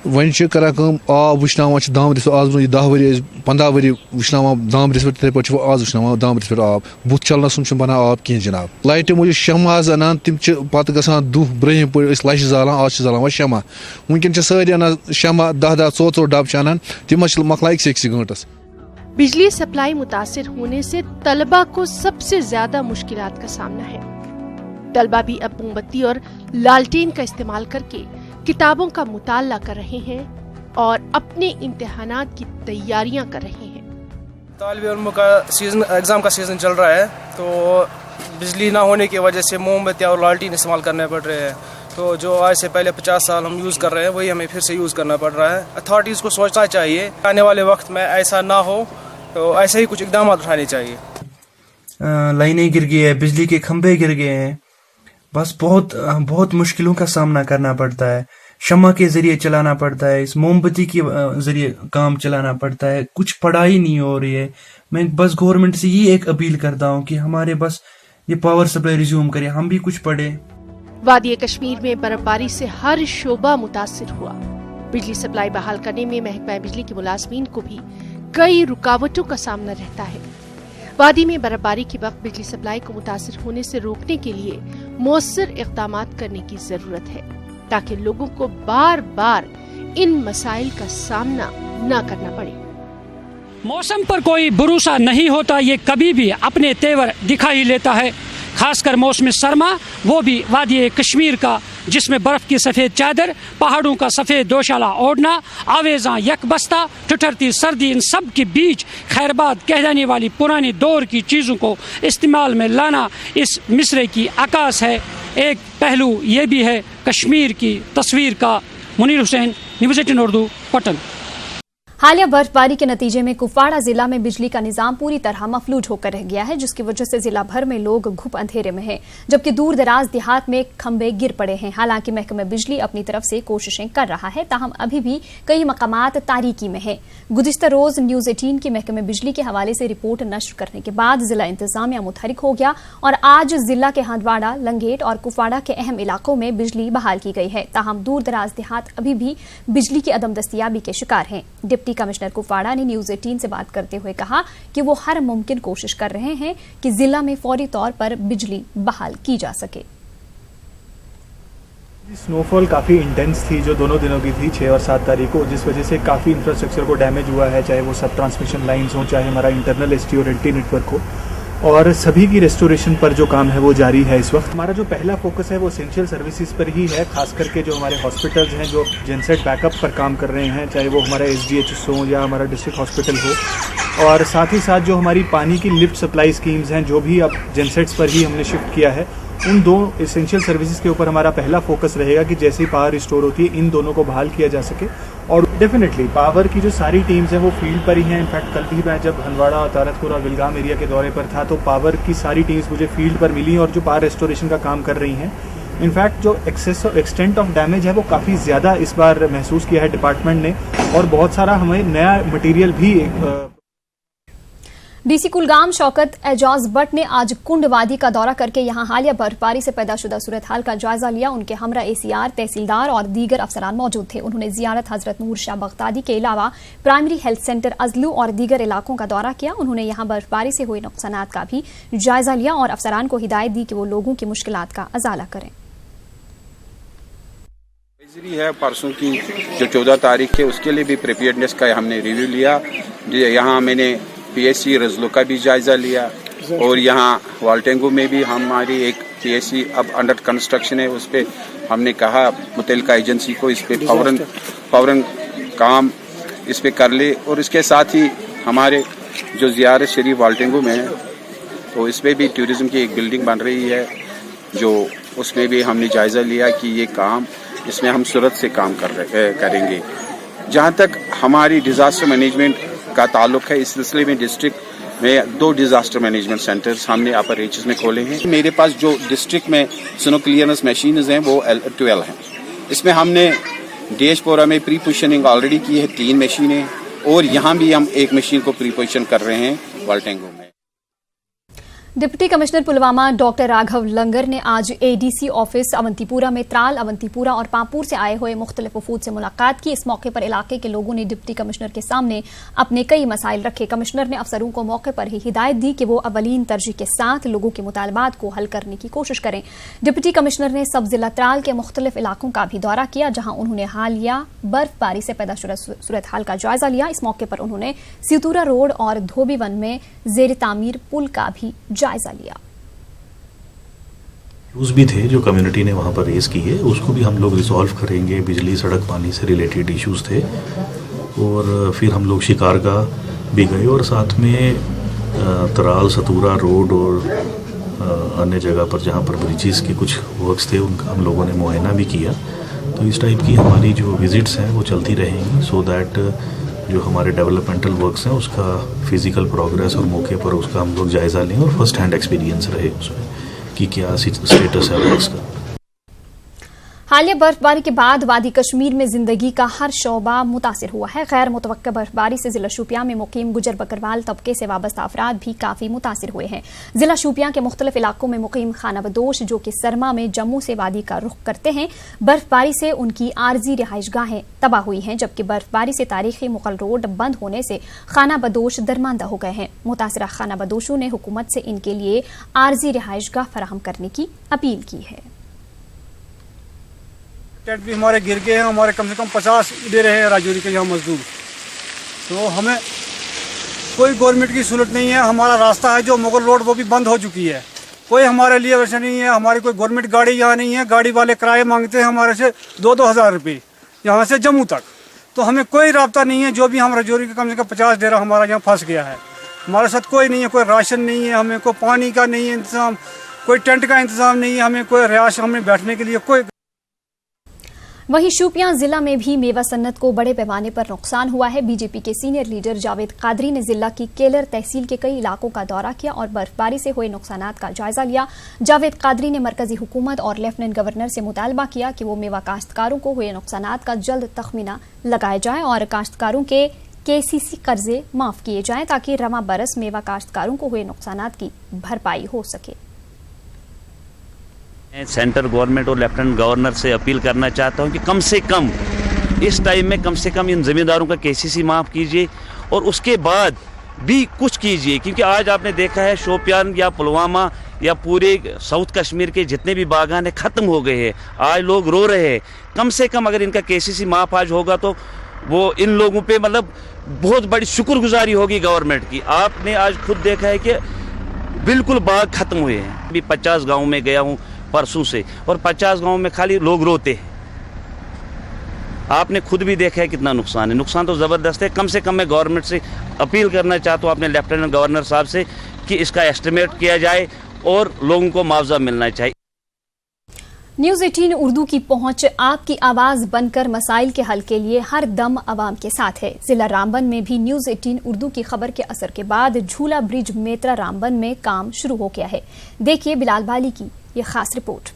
वन कर आब वुचना दामरिस आज ब्रो 10 वरी 15 वरी वुचना दामरिस पे पे आज वुचना दामरिस पे आब बुत चलना सुन बना आब कह जनाब। लाइट मूज शमा अनान तम पे गसान दुह ब्रहिम पे लश जालान, आज जालान शमा। वनकन सारी अनान शमा 10 4 डब अनान, तम मकला 1 घंटस। बिजली सप्लाई मुतासिर होने से तलबा को सबसे ज्यादा मुश्किलात का सामना है। तलबा भी अब मोमबत्ती और लालटेन का इस्तेमाल करके किताबों का मुताला कर रहे हैं और अपने इम्तिहानात की तैयारियां कर रहे हैं। तालिब इल्मों का सीजन, एग्जाम का सीजन चल रहा है, तो बिजली ना होने की वजह से मोमबत्ती और लालटेन इस्तेमाल करने पड़ रहे हैं। तो जो आज से पहले 50 साल हम यूज़ कर रहे हैं वही हमें फिर से यूज़ करना पड़ रहा है। अथॉरिटीज़ को सोचना चाहिए आने वाले वक्त में ऐसा ना हो, तो ऐसे ही कुछ इकदाम उठाने चाहिए। लाइनें गिर गई है, बिजली के खंभे गिर गए हैं, बस बहुत मुश्किलों का सामना करना पड़ता है। शमा के जरिए चलाना पड़ता है, इस मोमबत्ती के जरिए काम चलाना पड़ता है। कुछ पढ़ाई नहीं हो रही है। मैं बस गवर्नमेंट से ये एक अपील करता हूँ कि हमारे बस ये पावर सप्लाई रिज्यूम करे, हम भी कुछ पढ़े। वादी कश्मीर में बर्फबारी से हर शोबा मुतासिर हुआ। बिजली सप्लाई बहाल करने में महकमा बिजली के मुलाजमीन को भी कई रुकावटों का सामना रहता है। वादी में बर्फबारी के वक्त बिजली सप्लाई को मुतासिर होने से रोकने के लिए मौसर इक़दामात करने की जरूरत है, ताकि लोगों को बार बार इन मसाइल का सामना न करना पड़े। मौसम पर कोई भरोसा नहीं होता, ये कभी भी अपने तेवर दिखा ही लेता है। खासकर मौसम सरमा, वो भी वादी कश्मीर का, जिसमें बर्फ की सफ़ेद चादर, पहाड़ों का सफ़ेद दोशाला ओढ़ना, आवेज़ां यकबस्ता, ठिठुरती सर्दी, इन सब के बीच खैरबाद कह जाने वाली पुरानी दौर की चीज़ों को इस्तेमाल में लाना इस मिसरे की अक्कास है। एक पहलू ये भी है कश्मीर की तस्वीर का। मुनीर हुसैन, न्यूज़ 18 उर्दू, पटन। हालिया बर्फबारी के नतीजे में कुपवाड़ा जिला में बिजली का निजाम पूरी तरह मफलूज होकर रह गया है, जिसकी वजह से जिला भर में लोग घुप अंधेरे में हैं, जबकि दूर दराज देहात में खंभे गिर पड़े हैं। हालांकि महकमा बिजली अपनी तरफ से कोशिशें कर रहा है, ताहम अभी भी कई मकामात तारीकी में हैं। गुज़िश्ता रोज न्यूज़ 18 की महकमा बिजली के हवाले से रिपोर्ट नश्र करने के बाद जिला इंतजामिया मुतहरिक हो गया और आज जिला के हंदवाड़ा, लंगेट और कुपवाड़ा के अहम इलाकों में बिजली बहाल की गई है। ताहम दूर दराज देहात अभी भी बिजली की अदम दस्तियाबी के शिकार हैं। डिप्टी कमिश्नर कुपवाड़ा ने न्यूज़ 18 से बात करते हुए कहा कि वो हर मुमकिन कोशिश कर रहे हैं कि जिला में फौरी तौर पर बिजली बहाल की जा सके। स्नोफॉल काफ़ी इंटेंस थी जो दोनों दिनों की थी, 6 और 7 तारीख को, जिस वजह से काफ़ी इंफ्रास्ट्रक्चर को डैमेज हुआ है, चाहे वो सब ट्रांसमिशन लाइन्स हो, चाहे हमारा इंटरनल एसटी और एलटी नेटवर्क हो, और सभी की रेस्टोरेशन पर जो काम है वो जारी है। इस वक्त हमारा जो पहला फोकस है वो एसेंशियल सर्विसेज पर ही है, खास करके जो हमारे हॉस्पिटल्स हैं जो जेनसेट बैकअप पर काम कर रहे हैं, चाहे वो हमारा SDHS हो या हमारा डिस्ट्रिक्ट हॉस्पिटल हो, और साथ ही साथ जो हमारी पानी की लिफ्ट सप्लाई स्कीम्स हैं जो भी अब जेनसेट्स पर ही हमने शिफ्ट किया है, उन 2 एसेंशियल सर्विसेज के ऊपर हमारा पहला फोकस रहेगा कि जैसे ही पावर रिस्टोर होती है इन दोनों को बहाल किया जा सके। और डेफिनेटली पावर की जो सारी टीम्स हैं वो फील्ड पर ही हैं। इनफैक्ट कल भी मैं जब हंदवाड़ा, तारतपुर और विलगाम एरिया के दौरे पर था तो पावर की सारी टीम्स मुझे फील्ड पर मिली और जो पावर रेस्टोरेशन का काम कर रही हैं। इनफैक्ट जो एक्सटेंट ऑफ डैमेज है वो काफ़ी ज़्यादा इस बार महसूस किया है डिपार्टमेंट ने, और बहुत सारा हमें नया मटीरियल भी डीसी कुलगाम शौकत एजाज भट्ट ने आज कुंड वादी का दौरा करके यहां हालिया बर्फबारी से पैदाशुदा सूरत हाल का जायजा लिया। उनके हमरा एसीआर, तहसीलदार और दीगर अफसरान मौजूद थे। उन्होंने जियारत हजरत नूर शाह बगदादी के अलावा प्राइमरी हेल्थ सेंटर अजलू और दीगर इलाकों का दौरा किया। उन्होंने यहां बर्फबारी से हुए नुकसानात का भी जायजा लिया और अफसरान को हिदायत दी कि वो लोगों की मुश्किलात का अजाला करें। है परसों की जो 14 तारीख है उसके लिए भी प्रिपेयर्डनेस का हमने रिव्यू लिया। यहाँ मैंने पीएससी रजलो का भी जायजा लिया और यहाँ वाल्टेंगो में भी हमारी एक पीएससी अब अंडर कंस्ट्रक्शन है, उस पर हमने कहा मुतल्लिका एजेंसी को इस पर फौरन काम इस पर कर ले। और इसके साथ ही हमारे जो ज़ियारत शरीफ वाल्टेंगो में है तो इस पर भी टूरिज़्म की एक बिल्डिंग बन रही है, जो उसमें भी हमने जायजा लिया कि ये काम इसमें हम सूरत से काम करेंगे। जहाँ तक हमारी डिज़ास्टर मैनेजमेंट का ताल्लुक है, इस सिलसिले में डिस्ट्रिक्ट में 2 डिज़ास्टर मैनेजमेंट सेंटर्स हमने अपर एचएस में खोले हैं। मेरे पास जो डिस्ट्रिक्ट में स्नो क्लियरेंस मशीन्स हैं वो 12 हैं। इसमें हमने डेशपोरा में प्री पोजिशनिंग ऑलरेडी की है 3 मशीनें, और यहाँ भी हम 1 मशीन को प्री पोजिशन कर रहे हैं वाल्टेंगो में। Deputy commissioner Pulwama doctor Raghav Langar ने आज एडीसी ऑफिस अवंतीपुरा में त्राल, अवंतीपुरा और पांपुर से आए हुए मुख्तलिफ वफूद से मुलाकात की। इस मौके पर इलाके के लोगों ने डिप्टी कमिश्नर के सामने अपने कई मसाइल रखे। कमिश्नर ने अफसरों को मौके पर ही हिदायत दी कि वो अवलीन तरजीह के साथ लोगों के मुतालबात को हल करने की कोशिश करें। डिप्टी कमिश्नर ने सब जिला त्राल के मुख्तलिफ इलाकों का भी दौरा किया, जहां उन्होंने हालिया बर्फबारी से पैदा सूरत हाल का जायजा लिया। इस मौके पर उन्होंने सितूरा रोड और धोबीवन में जेर तामीर पुल का भी जायजा लिया। इश्यूज भी थे जो कम्युनिटी ने वहाँ पर रेस की है, उसको भी हम लोग रिजॉल्व करेंगे। बिजली, सड़क, पानी से रिलेटेड इश्यूज थे। और फिर हम लोग शिकारगाह भी गए और साथ में तराल, सतूरा रोड और अन्य जगह पर जहाँ पर ब्रिजेस के कुछ वर्क्स थे उनका हम लोगों ने मुआयना भी किया। तो इस टाइप की हमारी जो विजिट्स हैं वो चलती रहेंगी, सो दैट जो हमारे डेवलपमेंटल वर्क्स हैं उसका फिजिकल प्रोग्रेस और मौके पर उसका हम लोग जायज़ा लें और फर्स्ट हैंड एक्सपीरियंस रहे उसमें कि क्या स्टेटस है वर्क्स का। हालिया बर्फबारी के बाद वादी कश्मीर में जिंदगी का हर शोबा मुतासिर हुआ है। गैर मुतवक्का बर्फबारी से जिला शोपियां में मुकीम गुजर बकरवाल तबके से वाबस्ता अफराद भी काफी मुतासिर हुए हैं। जिला शोपियां के मुख्तलिफ इलाकों में मुकीम खाना बदोश जो कि सरमा में जम्मू से वादी का रुख करते हैं, बर्फबारी से उनकी आरजी रिहाइशगाहें तबाह हुई हैं, जबकि बर्फबारी से तारीखी मुगल रोड बंद होने से खाना बदोश दरमांदा हो गए हैं। मुतासिरा खाना बदोशों ने हुकूमत से इनके लिए आरजी रिहाइशगाह फराहम करने की अपील की है। टेंट भी हमारे गिर गए हैं, हमारे कम से कम 50 दे रहे हैं राजौरी के यहाँ मजदूर। तो हमें कोई गवर्नमेंट की सहूलत नहीं है। हमारा रास्ता है जो मुगल रोड वो भी बंद हो चुकी है, कोई हमारे लिए वैसा नहीं है। हमारी कोई गवर्नमेंट गाड़ी यहाँ नहीं है, गाड़ी वाले किराए मांगते हैं हमारे से 2-2 हज़ार रुपये यहाँ से जम्मू तक। तो हमें कोई राब्ता नहीं है। जो भी हम राजौरी के कम से कम 50 डेरा हमारा यहाँ फंस गया है। हमारे साथ कोई नहीं है, कोई राशन नहीं है, हमें कोई पानी का नहीं है इंतज़ाम, कोई टेंट का इंतज़ाम नहीं है, हमें कोई रिहाइश, हमें बैठने के लिए कोई। वहीं शोपियां जिला में भी मेवा सन्नत को बड़े पैमाने पर नुकसान हुआ है। बीजेपी के सीनियर लीडर जावेद कादरी ने जिला की केलर तहसील के कई इलाकों का दौरा किया और बर्फबारी से हुए नुकसानात का जायजा लिया। जावेद कादरी ने मरकजी हुकूमत और लेफ्टिनेंट गवर्नर से मुतालबा किया कि वो मेवा काश्तकारों को हुए नुकसानात का जल्द तखमीना लगाया जाए और काश्तकारों के केसीसी कर्जे माफ किए जाएं ताकि रवा बरस मेवा काश्तकारों को हुए नुकसानात की भरपाई हो सके। सेंट्रल गवर्नमेंट और लेफ्टिनेंट गवर्नर से अपील करना चाहता हूं कि कम से कम इस टाइम में कम से कम इन ज़मींदारों का केसीसी माफ़ कीजिए और उसके बाद भी कुछ कीजिए, क्योंकि आज आपने देखा है शोपियान या पुलवामा या पूरे साउथ कश्मीर के जितने भी बागान हैं ख़त्म हो गए हैं। आज लोग रो रहे हैं। कम से कम अगर इनका केसीसी माफ़ आज होगा तो वो इन लोगों पे मतलब बहुत बड़ी शुक्रगुजारी होगी गवर्नमेंट की। आपने आज खुद देखा है कि बिल्कुल बाग ख़त्म हुए हैं। अभी 50 गाँव में गया हूँ परसों से और 50 गांव में खाली लोग रोते हैं। आपने खुद भी देखा है कितना नुकसान है। नुकसान तो ज़बरदस्त है। कम से कम मैं गवर्नमेंट से अपील करना चाहता हूँ अपने लेफ्टिनेंट गवर्नर साहब से कि इसका एस्टिमेट किया जाए और लोगों को मुआवजा मिलना चाहिए। न्यूज़ 18 उर्दू की पहुंच आपकी आवाज बनकर मसाइल के हल के लिए हर दम आवाम के साथ है। जिला रामबन में भी न्यूज़ 18 उर्दू की खबर के असर के बाद झूला ब्रिज मेत्रा रामबन में काम शुरू हो गया है। देखिए बिलाल बाली की ये खास रिपोर्ट।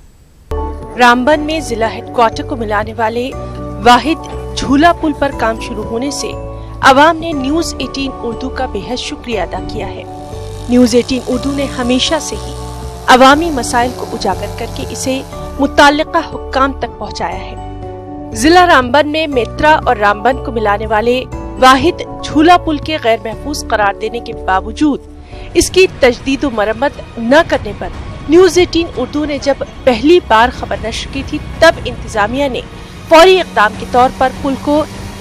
रामबन में जिला हेडक्वार्टर को मिलाने वाले वाहिद झूला पुल पर काम शुरू होने से अवाम ने न्यूज 18 उर्दू का बेहद शुक्रिया अदा किया है। न्यूज 18 उर्दू ने हमेशा से ही अवामी मसाइल को उजागर करके इसे मुताल्लिका हुक्काम तक पहुंचाया है। जिला रामबन में मेत्रा और रामबन को मिलाने वाले वाहिद झूला पुल के गैर महफूज करार देने के बावजूद इसकी तजदीद व मरम्मत न करने पर न्यूज 18 उर्दू ने जब पहली बार खबर नश्र की थी, तब इंतजामिया ने फौरी इक़दाम के तौर पर पुल को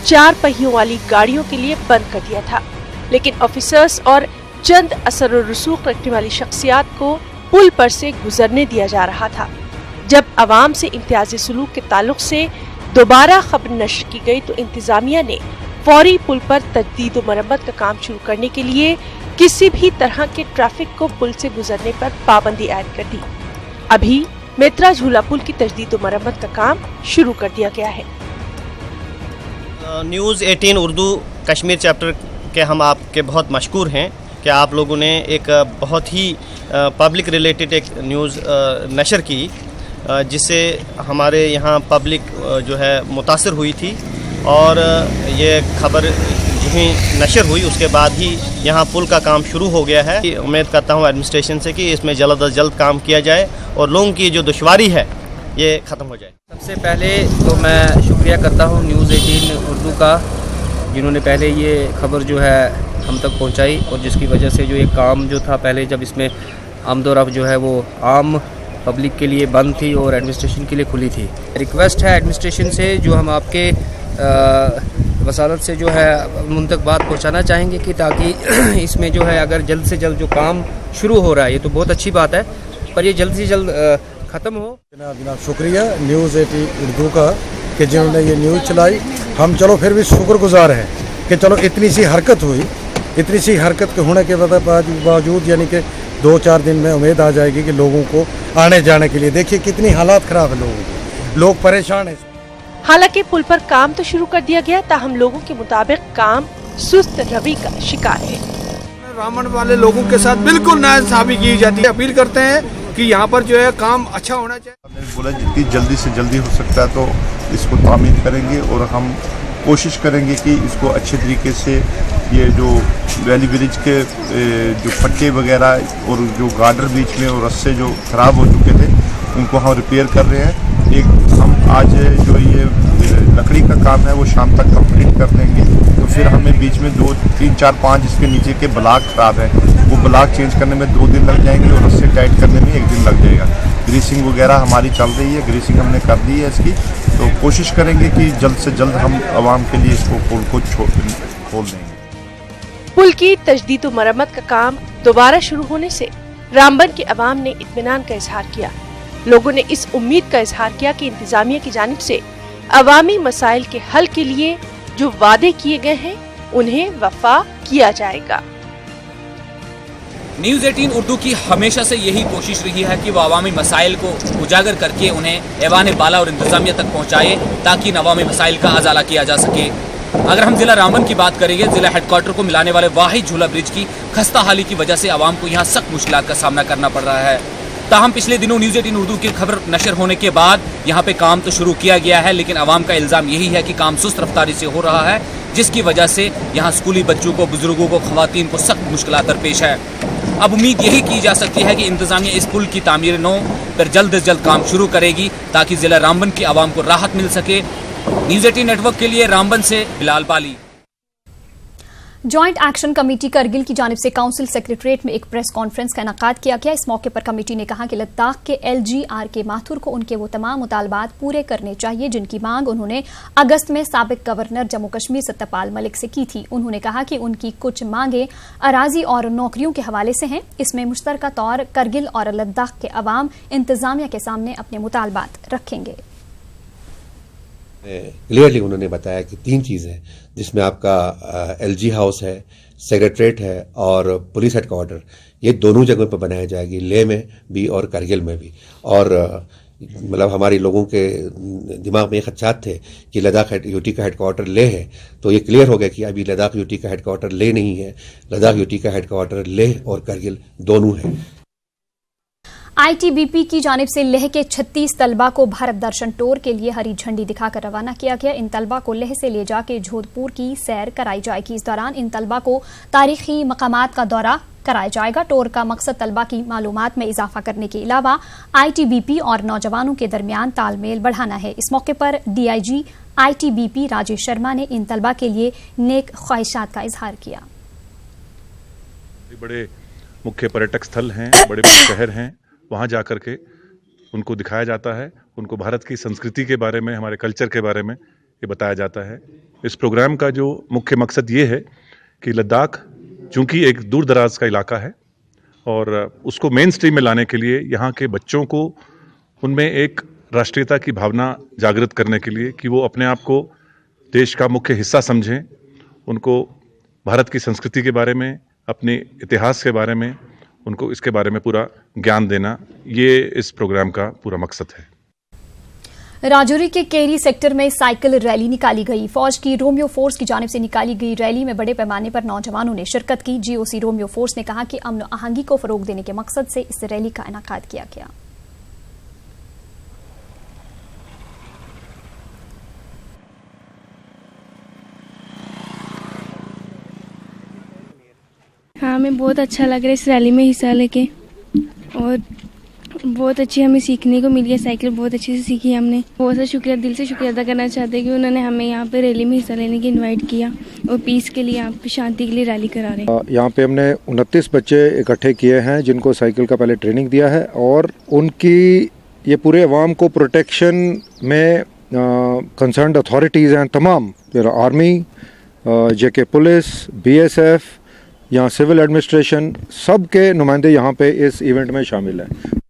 4 पहियों वाली गाड़ियों के लिए बंद कर दिया था। लेकिन ऑफिसर्स और चंद असर और रसूख रखने वाली शख्सियात को पुल पर से गुजरने दिया जा रहा था। जब अवाम से इम्तियाजी सलूक के ताल्लुक से दोबारा खबर नश्र की गई तो इंतजामिया ने फौरी पुल पर तजदीद व मरम्मत का काम शुरू करने के लिए किसी भी तरह के ट्रैफिक को पुल से गुजरने पर पाबंदी आयद कर दी। अभी मेत्रा झूला पुल की तजदीद व मरम्मत का काम शुरू कर दिया गया है। न्यूज़ 18 उर्दू कश्मीर चैप्टर के हम आपके बहुत मशकूर हैं कि आप लोगों ने एक बहुत ही पब्लिक रिलेटेड एक न्यूज़ नशर की, जिससे हमारे यहाँ पब्लिक जो है मुतासर हुई थी। और ये खबर ही नशर हुई उसके बाद ही यहाँ पुल का काम शुरू हो गया है। उम्मीद करता हूँ एडमिनिस्ट्रेशन से कि इसमें जल्द अज जल्द काम किया जाए और लोगों की जो दुश्वारी है ये ख़त्म हो जाए। सबसे पहले तो मैं शुक्रिया करता हूँ न्यूज़ 18 उर्दू का, जिन्होंने पहले ये खबर जो है हम तक पहुँचाई और जिसकी वजह से जो ये काम जो था पहले जब इसमें आमदोरफ्त जो है वो आम पब्लिक के लिए बंद थी और एडमिनिस्ट्रेशन के लिए खुली थी। रिक्वेस्ट है एडमिनिस्ट्रेशन से, जो हम आपके वसालत से जो है उन तक बात पहुंचाना चाहेंगे कि ताकि इसमें जो है अगर जल्द से जल्द जो काम शुरू हो रहा है, ये तो बहुत अच्छी बात है, पर ये जल्द से जल्द ख़त्म हो। जनाब शुक्रिया न्यूज़ 18 उर्दू का कि जिन्होंने ये न्यूज़ चलाई। हम चलो फिर भी शुक्रगुजार हैं कि चलो इतनी सी हरकत हुई, इतनी सी हरकत के होने के बावजूद यानी कि 2-4 दिन में उम्मीद आ जाएगी कि लोगों को आने जाने के लिए, देखिए कितनी हालात ख़राब है लोगों के, लोग परेशान हैं। हालांकि पुल पर काम तो शुरू कर दिया गया, ताहम लोगों के मुताबिक काम सुस्त रवि का शिकार है। रामबन वाले लोगों के साथ बिल्कुल नाइंसाफी की जाती है। अपील करते हैं कि यहाँ पर जो है काम अच्छा होना चाहिए। मैंने बोला जितनी जल्दी से जल्दी हो सकता है तो इसको तामीर करेंगे और हम कोशिश करेंगे कि इसको अच्छे तरीके से ये जो वैली ब्रिज के जो पट्टे वगैरह और जो गार्डर बीच में और रस्से जो ख़राब हो चुके थे उनको हम रिपेयर कर रहे हैं। एक हम आज जो ये लकड़ी का काम है वो शाम तक कंप्लीट कर देंगे, तो फिर हमें बीच में 2, 3, 4, 5 इसके नीचे के ब्लॉक ख़राब है, वो ब्लॉक चेंज करने में 2 दिन लग जाएंगे और रस्से टाइट करने में 1 दिन लग जाएगा। ग्रीसिंग वगैरह हमारी चल रही है, ग्रीसिंग हमने कर दी है इसकी, तो कोशिश करेंगे कि जल्द से जल्द हम आवाम के लिए इसको पुल को खोल देंगे। पुल की तजदीद व मरम्मत का काम दोबारा शुरू होने से रामबन के अवाम ने इत्मीनान का इजहार किया। लोगों ने इस उम्मीद का इजहार किया कि इंतजामिया की जानिब से अवामी मसाइल के हल के लिए जो वादे किए गए हैं उन्हें वफा किया जाएगा। न्यूज़ 18 उर्दू की हमेशा से यही कोशिश रही है कि वो अवामी मसाइल को उजागर करके उन्हें ऐवान बाला और इंतजामिया तक पहुँचाए ताकि इन अवामी मसाइल का अजाला किया जा सके। अगर हम जिला रामबन की बात करेंगे, जिला हेडक्वार्टर को मिलाने वाले वाहिद झूला ब्रिज की खस्ता हाली की वजह से आवाम को यहाँ सख्त मुश्किलात का सामना करना पड़ रहा है। ताहम पिछले दिनों न्यूज़ 18 उर्दू की खबर नशर होने के बाद यहाँ पे काम तो शुरू किया गया है, लेकिन आवाम का इल्ज़ाम यही है कि काम सुस्त रफ्तारी से हो रहा है, जिसकी वजह से यहाँ स्कूली बच्चों को, बुजुर्गों को, खवातीन को सख्त मुश्किलात दरपेश है। अब उम्मीद यही की जा सकती है कि इंतजामिया इस पुल की तामीर नौ पर जल्द से जल्द काम शुरू करेगी ताकि जिला रामबन की आवाम को राहत मिल सके। न्यूज़ 18 नेटवर्क के लिए रामबन से बिलाल बाली। जॉइंट एक्शन कमेटी करगिल की जानिब से काउंसिल सेक्रेटरीट में एक प्रेस कॉन्फ्रेंस का इनेकाद किया गया। इस मौके पर कमेटी ने कहा कि लद्दाख के LGR के माथुर को उनके वो तमाम मुतालबात पूरे करने चाहिए जिनकी मांग उन्होंने अगस्त में साबिक गवर्नर जम्मू कश्मीर सत्यपाल मलिक से की थी। उन्होंने कहा कि उनकी कुछ मांगे अराजी और नौकरियों के हवाले से हैं। इसमें मुश्तरका तौर करगिल और लद्दाख के अवाम इंतजामिया के सामने अपने मुतालबात रखेंगे। क्लियरली उन्होंने बताया कि 3 चीज़ है जिसमें आपका LG हाउस है, सेक्रेटरीट है और पुलिस हेडक्वार्टर, ये दोनों जगहों पर बनाया जाएगी, लेह में भी और करगिल में भी। और मतलब हमारे लोगों के दिमाग में खदशात थे कि लद्दाख यूटी का हेडक्वार्टर लेह है, तो ये क्लियर हो गया कि अभी लद्दाख यूटी का हेडक्वार्टर लेह नहीं है, लद्दाख यूटी का हेडक्वार्टर लेह और करगिल दोनों है। आईटीबीपी की जानिब से लेह के 36 तलबा को भारत दर्शन टूर के लिए हरी झंडी दिखाकर रवाना किया गया। इन तलबा को लेह से ले जाकर जोधपुर की सैर कराई जाएगी। इस दौरान इन तलबा को तारीखी मकामात का दौरा कराया जाएगा। टूर का मकसद तलबा की मालूमात में इजाफा करने के अलावा आईटीबीपी और नौजवानों के दरमियान तालमेल बढ़ाना है। इस मौके पर डीआईजी आईटीबीपी राजेश शर्मा ने इन तलबा के लिए नेक ख्वाहिशात का इजहार किया। बड़े मुख्य पर्यटक स्थल हैं, बड़े बड़े शहर हैं, वहाँ जाकर के उनको दिखाया जाता है, उनको भारत की संस्कृति के बारे में, हमारे कल्चर के बारे में ये बताया जाता है। इस प्रोग्राम का जो मुख्य मकसद ये है कि लद्दाख चूँकि एक दूर दराज का इलाका है और उसको मेन स्ट्रीम में लाने के लिए यहाँ के बच्चों को उनमें एक राष्ट्रीयता की भावना जागृत करने के लिए कि वो अपने आप को देश का मुख्य हिस्सा समझें, उनको भारत की संस्कृति के बारे में, अपने इतिहास के बारे में, उनको इसके बारे में पूरा ज्ञान देना, ये इस प्रोग्राम का पूरा मकसद है। राजौरी के केरी सेक्टर में साइकिल रैली निकाली गई। फौज की रोमियो फोर्स की जानिब से निकाली गई रैली में बड़े पैमाने पर नौजवानों ने शिरकत की। जीओसी रोमियो फोर्स ने कहा कि अमन आहंगी को फरोग देने के मकसद से इस रैली का इनेकाद किया गया। हाँ, हमें बहुत अच्छा लग रहा है इस रैली में हिस्सा लेके और बहुत अच्छी हमें सीखने को मिली है। साइकिल बहुत अच्छे से सीखी हमने। बहुत सा शुक्रिया, दिल से शुक्रिया अदा करना चाहते हैं कि उन्होंने हमें यहाँ पे रैली में हिस्सा लेने की इनवाइट किया और पीस के लिए, यहाँ पे शांति के लिए रैली करा रहे हैं। यहाँ पे हमने 29 बच्चे इकट्ठे किए हैं जिनको साइकिल का पहले ट्रेनिंग दिया है और उनकी ये पूरे अवाम को प्रोटेक्शन में कंसर्न्ड अथॉरिटीज़ हैं तमाम, आर्मी, जेके पुलिस, BSF, यहाँ सिविल एडमिनिस्ट्रेशन, सब के नुमाइंदे यहाँ पे इस इवेंट में शामिल हैं।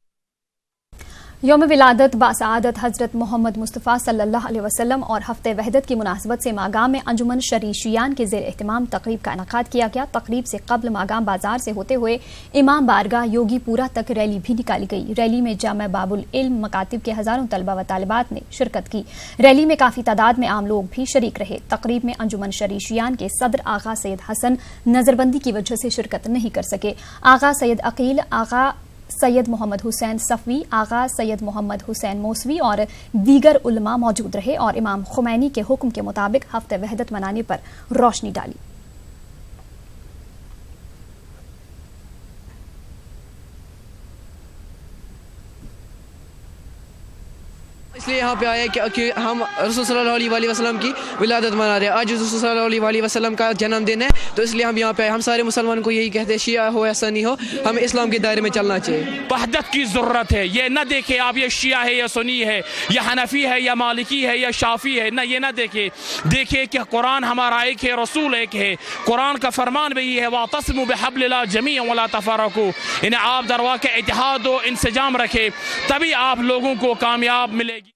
यौम विलादत बासआदत हज़रत मोहम्मद मुस्तफ़ा सल्लल्लाहु अलैहि वसल्लम और हफ्ते वहदत की मुनासबत से मागाम में अंजुमन शरीशियान के ज़ेर एहतमाम तकरीब का इनेकाद किया गया। तकरीब से कबल मागाम बाजार से होते हुए इमाम बारगाह योगीपुरा तक रैली भी निकाली गई। रैली में जामा बाबुल इल्म मकातिब के हज़ारों तलबा व तालिबात ने शिरकत की। रैली में काफ़ी तादाद में आम लोग भी शरीक रहे। तकरीब में अंजुमन शरीशियान के सदर आगा सैयद हसन नज़रबंदी की वजह से शिरकत नहीं कर सके। आगा सैयद अकील, आगा सैयद मोहम्मद हुसैन सफ़वी, आगा सैयद मोहम्मद हुसैन मौसवी और दीगर उलमा मौजूद रहे और इमाम खुमैनी के हुक्म के मुताबिक हफ्ते वहदत मनाने पर रोशनी डाली। इसलिए यहाँ पे आए कि हम रसूल सल्लल्लाहु अलैहि वसल्लम की विलादत मना रहे हैं। आज रसूल सल्लल्लाहु अलैहि वसल्लम का जन्मदिन है, तो इसलिए हम यहाँ पे आए। हम सारे मुसलमानों को यही कहते हैं, शिया हो या सन्नी हो, हमें इस्लाम के दायरे में चलना चाहिए। वहदत की ज़रूरत है। ये न देखे आप ये शिया है या सुन्नी है या हनफी है या मालिकी है या शाफी है, ना, ये ना देखे। देखिए कि कुरान हमारा एक है, रसूल एक है। कुरान का फरमान भी है, वातसिमू बिहब्लिल्लाह जमीअन वला तफरकू। इन्हें आप दरवा के इत्तेहाद और इंसजाम रखे, तभी आप लोगों को कामयाब मिलेगी।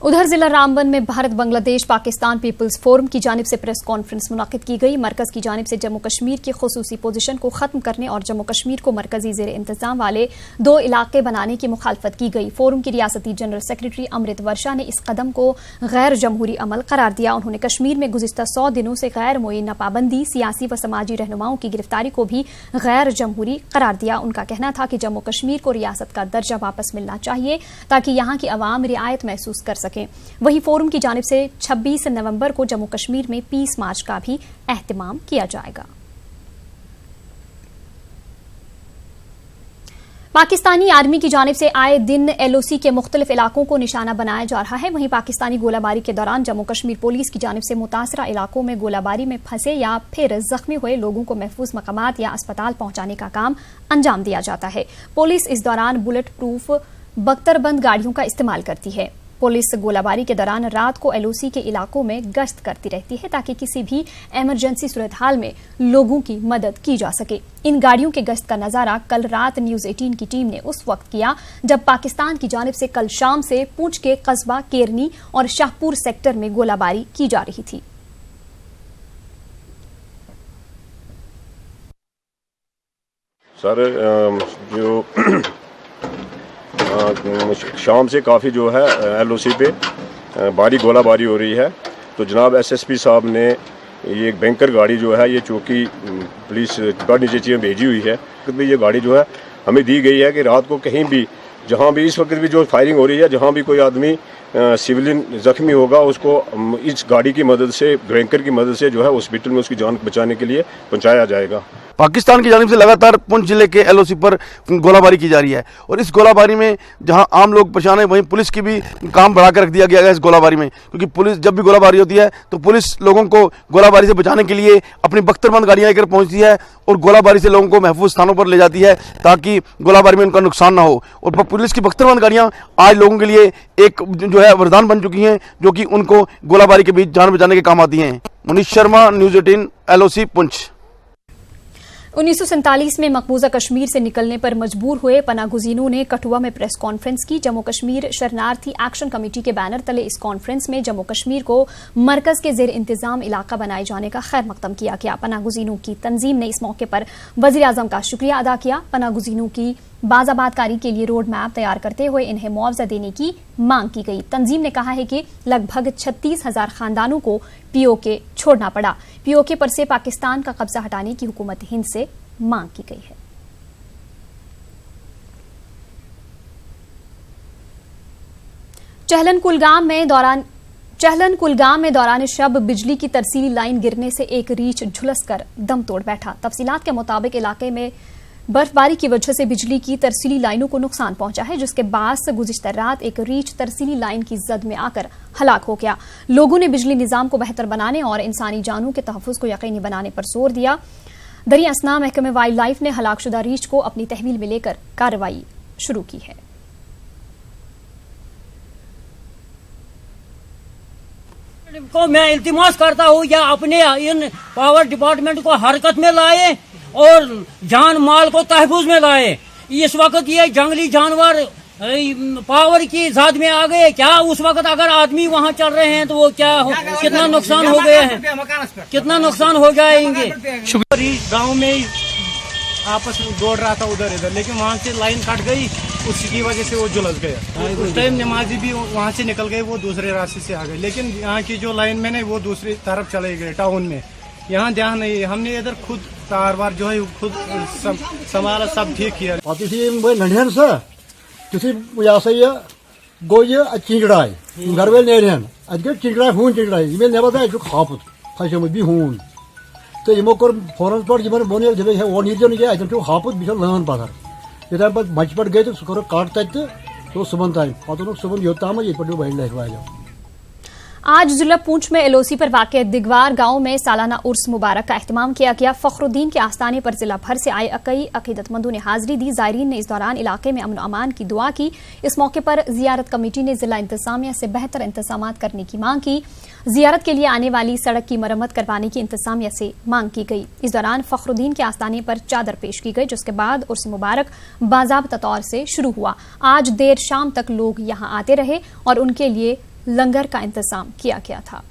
उधर जिला रामबन में भारत बांग्लादेश पाकिस्तान पीपल्स फोरम की जानिब से प्रेस कॉन्फ्रेंस मुनाकिद की गई। मरकज की जानिब से जम्मू कश्मीर की खुसूसी पोजीशन को खत्म करने और जम्मू कश्मीर को मरकजी जेर इंतजाम वाले 2 इलाके बनाने की मुखालफत की गई। फोरम की रियासती जनरल सेक्रेटरी अमृत वर्षा ने इस कदम को गैर जमहूरी अमल करार दिया। उन्होंने कश्मीर में गुज़िश्ता 100 दिनों से गैर मुअय्यना पाबंदी, सियासी व समाजी रहनुमाओं की गिरफ्तारी को भी गैर जमहूरी करार दिया। उनका कहना था कि जम्मू कश्मीर को रियासत का दर्जा वापस मिलना चाहिए ताकि यहाँ की आवाम रियायत महसूस कर सके। वहीं फोरम की जानिब से 26 नवंबर को जम्मू कश्मीर में पीस मार्च का भी एहतमाम किया जाएगा। पाकिस्तानी आर्मी की जानिब से आए दिन LOC के मुख्तलिफ इलाकों को निशाना बनाया जा रहा है। वहीं पाकिस्तानी गोलाबारी के दौरान जम्मू कश्मीर पुलिस की जानिब से मुतासरा इलाकों में गोलाबारी में फंसे या फिर जख्मी हुए लोगों को महफूज मकामात या अस्पताल पहुंचाने का काम अंजाम दिया जाता है। पुलिस इस दौरान बुलेट प्रूफ बख्तरबंद गाड़ियों का इस्तेमाल करती है। पुलिस गोलाबारी के दौरान रात को LOC के इलाकों में गश्त करती रहती है ताकि किसी भी इमरजेंसी सूरत हाल में लोगों की मदद की जा सके। इन गाड़ियों के गश्त का नजारा कल रात न्यूज़ 18 की टीम ने उस वक्त किया जब पाकिस्तान की जानिब से कल शाम से पूंछ के कस्बा केरनी और शाहपुर सेक्टर में गोलाबारी की जा रही थी। सर जो शाम से काफ़ी जो है LOC पे भारी गोलाबारी हो रही है, तो जनाब SSP साहब ने ये एक बैंकर गाड़ी जो है ये चौकी पुलिस नीचे भेजी हुई है। ये गाड़ी जो है हमें दी गई है कि रात को कहीं भी, जहाँ भी इस वक्त भी जो फायरिंग हो रही है, जहाँ भी कोई आदमी सिविलियन जख्मी होगा उसको इस गाड़ी की मदद से, ग्रैंकर की मदद से जो है हॉस्पिटल में उसकी जान बचाने के लिए पहुँचाया जाएगा। पाकिस्तान की जानिब से लगातार पुंछ जिले के एलओसी पर गोलाबारी की जा रही है और इस गोलाबारी में जहां आम लोग परेशान है, वहीं पुलिस की भी काम बढ़ा कर रख दिया गया है इस गोलाबारी में, क्योंकि पुलिस जब भी गोलाबारी होती है तो पुलिस लोगों को गोलाबारी से बचाने के लिए अपनी बख्तरबंद गाड़ियां लेकर पहुंचती है और गोलाबारी से लोगों को महफूज स्थानों पर ले जाती है ताकि गोलाबारी में उनका नुकसान ना हो। और पुलिस की बख्तरबंद गाड़ियां आज लोगों के लिए एक जो है वरदान बन चुकी हैं, जो कि उनको गोलाबारी के बीच जान बचाने के काम आती हैं। Munish Sharma, news 18, LOC Poonch. 1947 में मकबूजा कश्मीर से निकलने पर मजबूर हुए पनागुज़ीनों ने कठुआ में प्रेस कॉन्फ्रेंस की। जम्मू कश्मीर शरणार्थी एक्शन कमेटी के बैनर तले इस कॉन्फ्रेंस में जम्मू कश्मीर को मरकज के जेर इंतजाम इलाका बनाए जाने का खैर मकदम किया गया। पनागुज़ीनों की तंजीम ने इस मौके पर वज़ीर आज़म का शुक्रिया अदा किया। पनागुज़ीनों की बाज़ाबादकारी के लिए रोड मैप तैयार करते हुए इन्हें मुआवजा देने की मांग की गई। तंजीम ने कहा है कि लगभग 36,000 खानदानों को पीओके छोड़ना पड़ा। पीओके पर से पाकिस्तान का कब्जा हटाने की हुकूमत हिंद से मांग की गई है। चहलन कुलगाम में दौरान शब बिजली की तरसीली लाइन गिरने से एक रीछ झुलसकर दम तोड़ बैठा। तफसीलात के मुताबिक इलाके में बर्फबारी की वजह से बिजली की तरसीली लाइनों को नुकसान पहुंचा है, जिसके बाद गुज़िश्ता रात एक रीछ तरसीली लाइन की जद में आकर हलाक हो गया। लोगों ने बिजली निजाम को बेहतर बनाने और इंसानी जानों के तहफ़्फ़ुज़ को यकीनी बनाने पर जोर दिया। दरिया असना महकमे वाइल्ड लाइफ ने हलाकशुदा रीछ को अपनी तहवील में लेकर कार्रवाई शुरू की है। को मैं इल्तिमास करता हूँ या अपने इन पावर डिपार्टमेंट को हरकत में लाए और जान माल को तहफुज में लाए। इस वक्त ये जंगली जानवर पावर की जाद में आ गए। क्या उस वक्त अगर आदमी वहाँ चल रहे हैं तो वो कितना नुकसान हो गए हैं, कितना नुकसान हो जाएंगे। गांव में आपस में दौड़ रहा था उधर इधर, लेकिन वहाँ से लाइन कट गई, उसकी वजह से वो झुलस गया। उस टाइम नमाजी भी वहाँ से निकल गए, वो दूसरे रास्ते से आ गए, लेकिन यहाँ की जो लाइन मैंने वो दूसरी तरफ चले गए टाउन में। यहाँ ध्यान नहीं है, हमने इधर खुद तार वार जो है खुद संभाला, सब ठीक किया। गो ये चिंगड़ाई गरवेल नेरहन अगर चिंगड़ाई हून चिंगड़ाई ये नेबा खापुत खसमुत भी हून तो यमो कर फौरन पर यमन बोने जब है वो निर्जन गया अजन खापुत बिशल लहन पथर इधर पर बच पर गए तो सुकर काट तक तो सुबह टाइम पतो सुबह योता में ये पर वाइल्ड लाइफ वाला। आज जिला पूंछ में एलओसी पर वाक़ दिगवार गांव में सालाना उर्स मुबारक का एहतमाम किया गया। फखरुद्दीन के आस्थाने पर जिला भर से आए कई अकीदतमंदों ने हाजिरी दी। जायरीन ने इस दौरान इलाके में अमन अमान की दुआ की। इस मौके पर जियारत कमेटी ने जिला इंतजामिया से बेहतर इंतजाम करने की मांग की। जियारत के लिए आने वाली सड़क की मरम्मत करवाने की इंतजामिया से मांग की गई। इस दौरान फखरुद्दीन के आस्थाने पर चादर पेश की गई, जिसके बाद उर्स मुबारक बाज़ाब्ता तौर से शुरू हुआ। आज देर शाम तक लोग यहां आते रहे और उनके लिए लंगर का इंतजाम किया गया था।